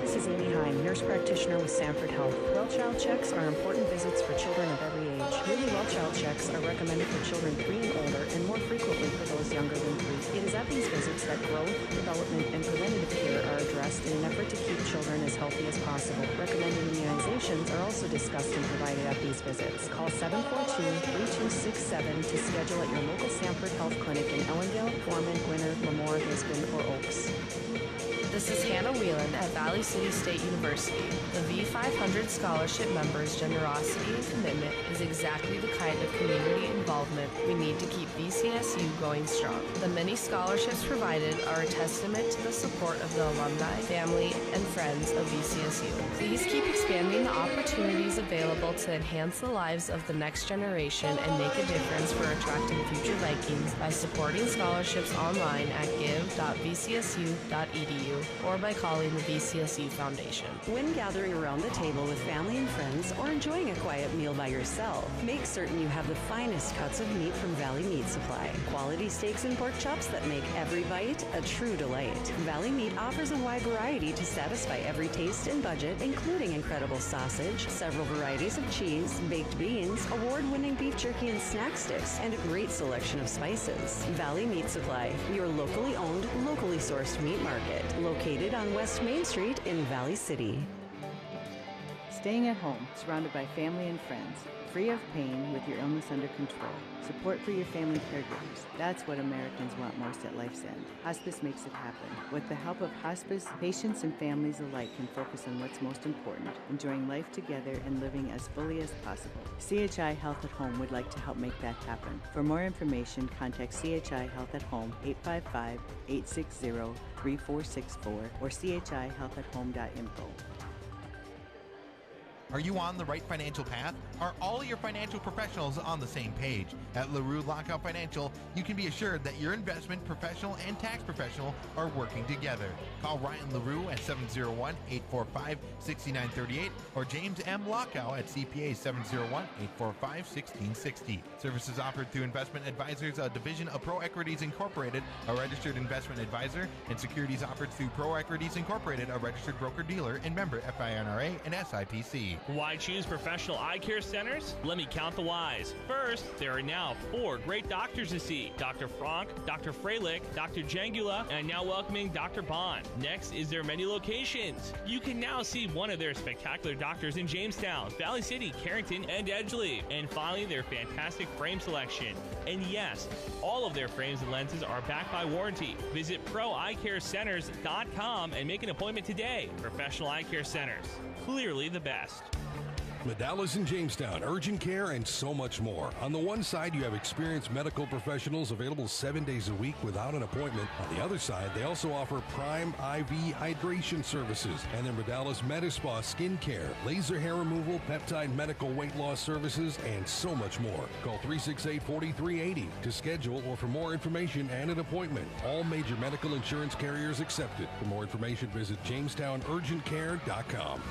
This is Amy Heim, nurse practitioner with Sanford Health. Well child checks are important visits for children of every age. Yearly well child checks are recommended for children 3 and older and more frequently for those younger than 3. It is at these visits that growth, development, and preventative care are addressed in an effort to keep children as healthy as possible. Recommended immunizations are also discussed and provided at these visits. Call 742-3267 to schedule at your local Sanford Health Clinic in Ellendale, Foreman, Winter, Lemoore, Lisbon, or Oaks. This is Hannah Whelan at Valley City State University. The V500 scholarship members' generosity and commitment is exactly the kind of community involvement we need to keep VCSU going strong. The many scholarships provided are a testament to the support of the alumni, family, and friends of VCSU. Please keep expanding the opportunities available to enhance the lives of the next generation and make a difference for attracting future Vikings by supporting scholarships online at give.vcsu.edu or by calling the VCSU Foundation. When gathering around the table with family and friends or enjoying a quiet meal by yourself, make certain you have the finest cuts of meat from Valley Meat Supply. Quality steaks and pork chops that make every bite a true delight. Valley Meat offers a wide variety to satisfy every taste and budget, including incredible sausage, several varieties of cheese, baked beans, award-winning beef jerky and snack sticks, and a great selection of spices. Valley Meat Supply, your locally owned, locally sourced meat market, located on West Main Street in Valley City. Staying at home, surrounded by family and friends, free of pain with your illness under control. Support for your family caregivers. That's what Americans want most at Life's End. Hospice makes it happen. With the help of hospice, patients and families alike can focus on what's most important, enjoying life together and living as fully as possible. CHI Health at Home would like to help make that happen. For more information, contact CHI Health at Home 855-860-3464 or chihealthathome.info. Are you on the right financial path? Are all your financial professionals on the same page? At LaRue Lockout Financial, you can be assured that your investment professional and tax professional are working together. Call Ryan LaRue at 701-845-6938 or James M. Lockout at CPA 701-845-1660. Services offered through Investment Advisors, a division of Pro Equities Incorporated, a registered investment advisor, and securities offered through Pro Equities Incorporated, a registered broker-dealer and member FINRA and SIPC. Why choose professional eye care centers? Let me count the whys. First, there are now 4 great doctors to see: Dr. Frank, Dr. Freilich, Dr. Jangula, and now welcoming Dr. Bond. Next is their many locations. You can now see one of their spectacular doctors in Jamestown, Valley City, Carrington, and Edgeley. And finally, their fantastic frame selection. And yes, all of their frames and lenses are backed by warranty. Visit ProEyeCareCenters.com and make an appointment today. Professional Eye Care Centers, clearly the best. Medallas in Jamestown, urgent care, and so much more. On the one side, you have experienced medical professionals available 7 days a week without an appointment. On the other side, they also offer Prime IV hydration services and their Medallas Medispa skin care, laser hair removal, peptide medical weight loss services, and so much more. Call 368-4380 to schedule or for more information and an appointment. All major medical insurance carriers accepted. For more information, visit JamestownUrgentCare.com.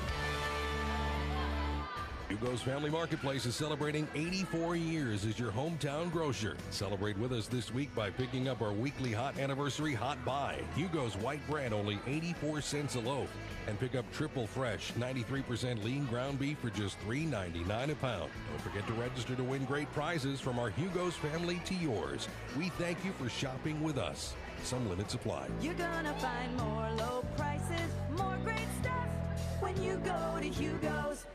Hugo's Family Marketplace is celebrating 84 years as your hometown grocer. Celebrate with us this week by picking up our weekly hot anniversary hot buy. Hugo's white bread only 84 cents a loaf. And pick up triple fresh 93% lean ground beef for just $3.99 a pound. Don't forget to register to win great prizes from our Hugo's family to yours. We thank you for shopping with us. Some limits apply. You're gonna find more low prices, more great stuff when you go to Hugo's.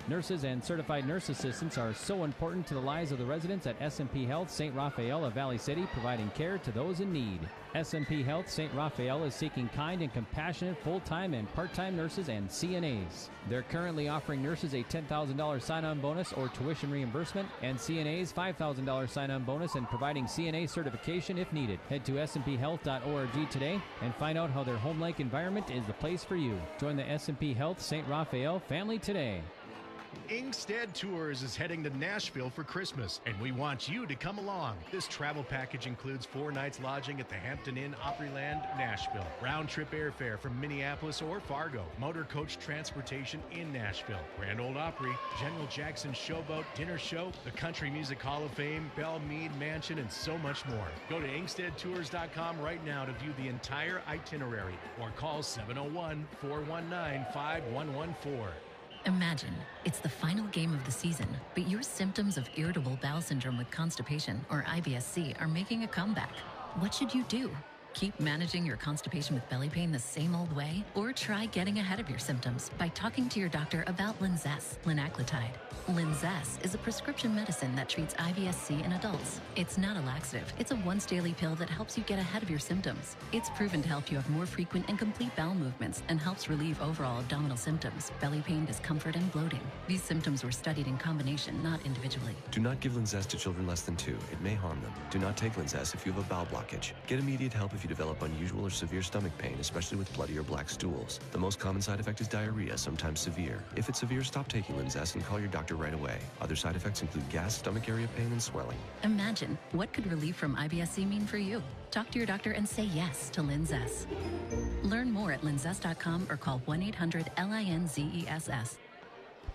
Nurses and certified nurse assistants are so important to the lives of the residents at S&P Health St. Raphael of Valley City, providing care to those in need. S&P Health St. Raphael is seeking kind and compassionate full-time and part-time nurses and CNAs. They're currently offering nurses a $10,000 sign-on bonus or tuition reimbursement, and CNAs $5,000 sign-on bonus, and providing CNA certification if needed. Head to smphealth.org today and find out how their home-like environment is the place for you. Join the S&P Health St. Raphael family today. Ingstead Tours is heading to Nashville for Christmas, and we want you to come along. This travel package includes 4 nights lodging at the Hampton Inn Opryland, Nashville, round-trip airfare from Minneapolis or Fargo, motor coach transportation in Nashville, Grand Ole Opry, General Jackson Showboat, dinner show, the Country Music Hall of Fame, Belle Meade Mansion, and so much more. Go to ingsteadtours.com right now to view the entire itinerary or call 701-419-5114. Imagine it's the final game of the season, but your symptoms of irritable bowel syndrome with constipation, or IBS-C, are making a comeback. What should you do? Keep managing your constipation with belly pain the same old way? Or try getting ahead of your symptoms by talking to your doctor about Linzess, linaclotide. Linzess is a prescription medicine that treats IBS-C in adults. It's not a laxative. It's a once-daily pill that helps you get ahead of your symptoms. It's proven to help you have more frequent and complete bowel movements and helps relieve overall abdominal symptoms, belly pain, discomfort, and bloating. These symptoms were studied in combination, not individually. Do not give Linzess to children less than 2. It may harm them. Do not take Linzess if you have a bowel blockage. Get immediate help if you develop unusual or severe stomach pain, especially with bloody or black stools. The most common side effect is diarrhea, sometimes severe. If it's severe, stop taking Linzess and call your doctor right away. Other side effects include gas, stomach area pain, and swelling. Imagine, what could relief from IBS-C mean for you? Talk to your doctor and say yes to Linzess. Learn more at linzess.com or call 1-800-LINZESS.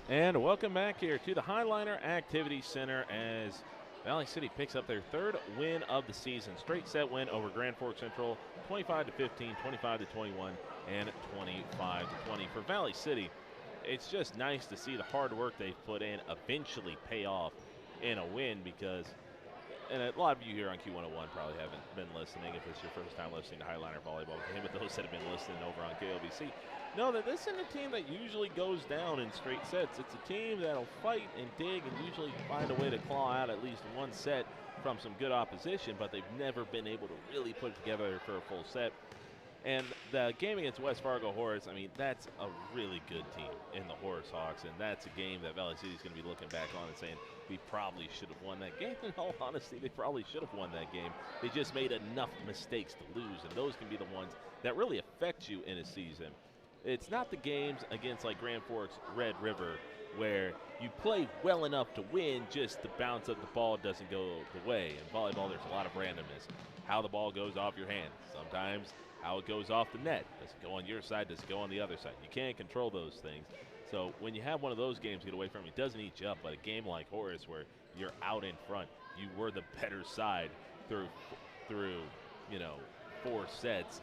And welcome back here to the Highliner Activity Center as Valley City picks up their 3rd win of the season. Straight set win over Grand Forks Central, 25-15, 25-21, and 25-20. For Valley City, it's just nice to see the hard work they've put in eventually pay off in a win because, and a lot of you here on Q101 probably haven't been listening if it's your first time listening to Highliner Volleyball game, but those that have been listening over on KLBC know that this isn't a team that usually goes down in straight sets. It's a team that'll fight and dig and usually find a way to claw out at least one set from some good opposition, but they've never been able to really put it together for a full set. And the game against West Fargo Horse, I mean, that's a really good team in the Horse Hawks, and that's a game that Valley City is going to be looking back on and saying, we probably should have won that game. In all honesty, they probably should have won that game. They just made enough mistakes to lose, and those can be the ones that really affect you in a season. It's not the games against like Grand Forks, Red River, where you play well enough to win, just the bounce of the ball doesn't go the way. In volleyball, there's a lot of randomness. How the ball goes off your hand. Sometimes how it goes off the net. Does it go on your side? Does it go on the other side? You can't control those things. So when you have one of those games get away from you, it doesn't eat you up. But a game like Horace where you're out in front, you were the better side through 4 sets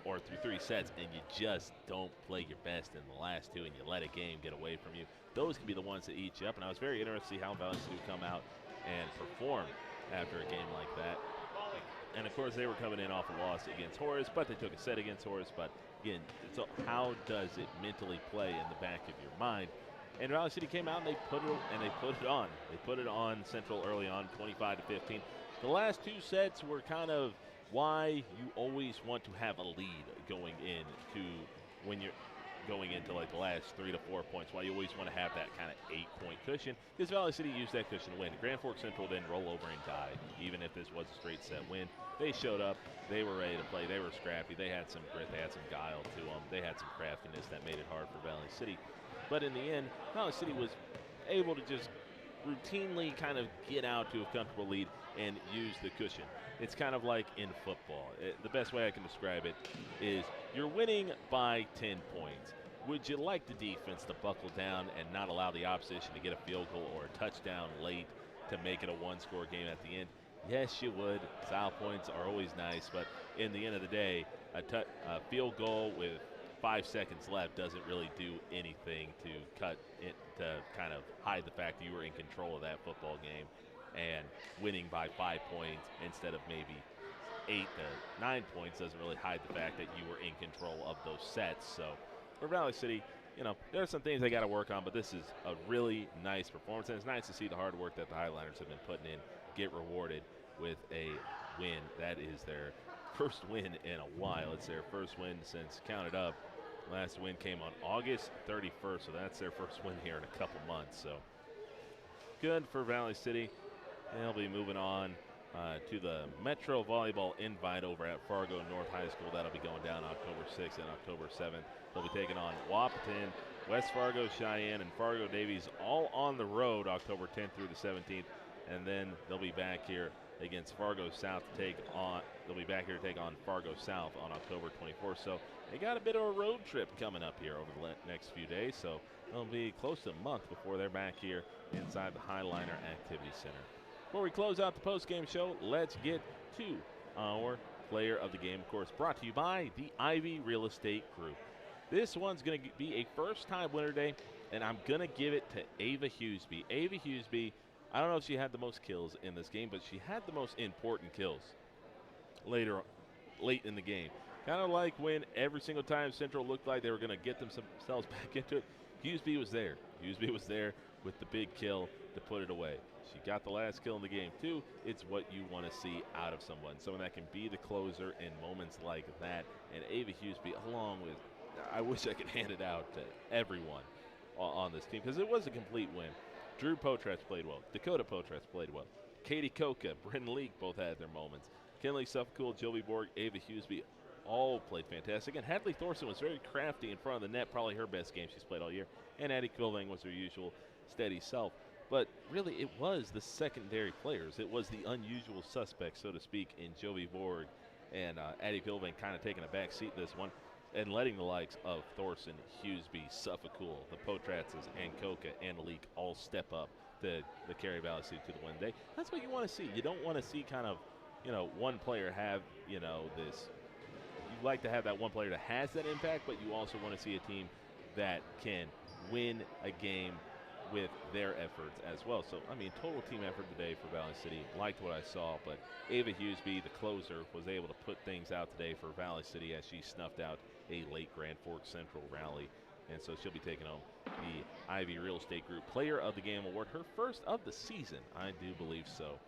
or through 3 sets, and you just don't play your best in the last 2 and you let a game get away from you. Those can be the ones that eat you up. And I was very interested to see how Valley City would come out and perform after a game like that. And, of course, they were coming in off a loss against Horace, but they took a set against Horace. But, again, so how does it mentally play in the back of your mind? And Valley City came out and they put it on. They put it on Central early on, 25-15. The last 2 sets were kind of why you always want to have a lead going into when you're going into like the last 3 to 4 points, why you always want to have that kind of 8-point cushion, because Valley City used that cushion to win. Grand Forks Central didn't roll over and die, even if this was a straight set win. They showed up. They were ready to play. They were scrappy. They had some grit. They had some guile to them. They had some craftiness that made it hard for Valley City. But in the end, Valley City was able to just routinely kind of get out to a comfortable lead and use the cushion. It's kind of like in football. The best way I can describe it is you're winning by 10 points. Would you like the defense to buckle down and not allow the opposition to get a field goal or a touchdown late to make it a 1-score game at the end? Yes, you would. Foul points are always nice, but in the end of the day, a field goal with 5 seconds left doesn't really do anything to kind of hide the fact that you were in control of that football game, and winning by 5 points instead of maybe 8 to 9 points doesn't really hide the fact that you were in control of those sets. So for Valley City, there are some things they got to work on, but this is a really nice performance, and it's nice to see the hard work that the Highliners have been putting in get rewarded with a win. That is their first win in a while. It's their first win since counted up. Last win came on August 31st, so that's their first win here in a couple months. So good for Valley City. They'll be moving on to the Metro Volleyball Invite over at Fargo North High School. That'll be going down October 6th and October 7th. They'll be taking on Wapaton West Fargo, Cheyenne, and Fargo Davies all on the road October 10th through the 17th, and then they'll be back here against Fargo South to take on. They'll be back here to take on Fargo South on October 24th. So they got a bit of a road trip coming up here over the next few days. So it'll be close to a month before they're back here inside the Highliner Activity Center. Before we close out the post-game show, let's get to our player of the game, of course, brought to you by the Ivy Real Estate Group. This one's going to be a first-time winner today, and I'm going to give it to Ava Hughesby. Ava Hughesby, I don't know if she had the most kills in this game, but she had the most important kills late in the game. Kind of like when every single time Central looked like they were going to get themselves back into it, Hughesby was there. Hughesby was there with the big kill to put it away. She got the last kill in the game, too. It's what you want to see out of someone that can be the closer in moments like that. And Ava Hughesby, along with, I wish I could hand it out to everyone on this team, because it was a complete win. Drew Potratz played well. Dakota Potratz played well. Katie Koka, Bryn Leak both had their moments. Kinley Suffolk, Jovi Borg, Ava Hughesby all played fantastic. And Hadley Thorson was very crafty in front of the net, probably her best game she's played all year. And Addie Quilving was her usual steady self. But really, it was the secondary players. It was the unusual suspects, so to speak, in Jovi Borg and Addie Quilving kind of taking a back seat in this one and letting the likes of Thorson, Hughesby, Suffolk, the Potratzes, and Koka and Leak all step up to the Cary Valley City to the win day. That's what you want to see. You don't want to see kind of, one player have, this. You like to have that one player that has that impact, but you also want to see a team that can win a game with their efforts as well. So, total team effort today for Valley City. Liked what I saw, but Ava Hughesby, the closer, was able to put things out today for Valley City as she snuffed out a late Grand Forks Central rally. And so she'll be taking home the Ivy Real Estate Group Player of the Game Award, her first of the season. I do believe so.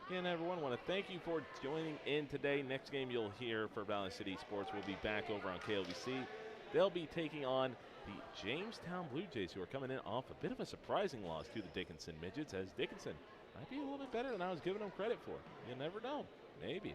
Again, everyone, I want to thank you for joining in today. Next game you'll hear for Valley City Sports will be back over on KLVC. They'll be taking on the Jamestown Blue Jays, who are coming in off a bit of a surprising loss to the Dickinson Midgets, as Dickinson might be a little bit better than I was giving them credit for. You never know. Maybe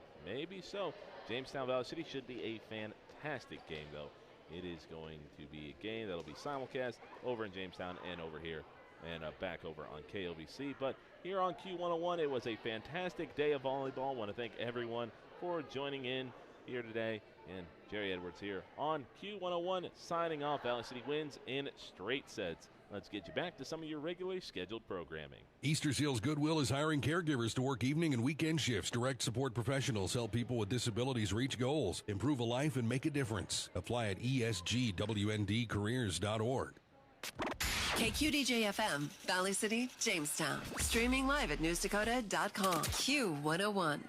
so. Jamestown Valley City should be a fantastic game, though. It is going to be a game that'll be simulcast over in Jamestown and over here and back over on KLVC. But here on Q101, it was a fantastic day of volleyball. I want to thank everyone for joining in here today. And Jerry Edwards here on Q101 signing off. Valley City wins in straight sets. Let's get you back to some of your regularly scheduled programming. Easter Seals Goodwill is hiring caregivers to work evening and weekend shifts. Direct support professionals help people with disabilities reach goals, improve a life, and make a difference. Apply at esgwndcareers.org. KQDJ-FM, Valley City, Jamestown. Streaming live at newsdakota.com. Q101.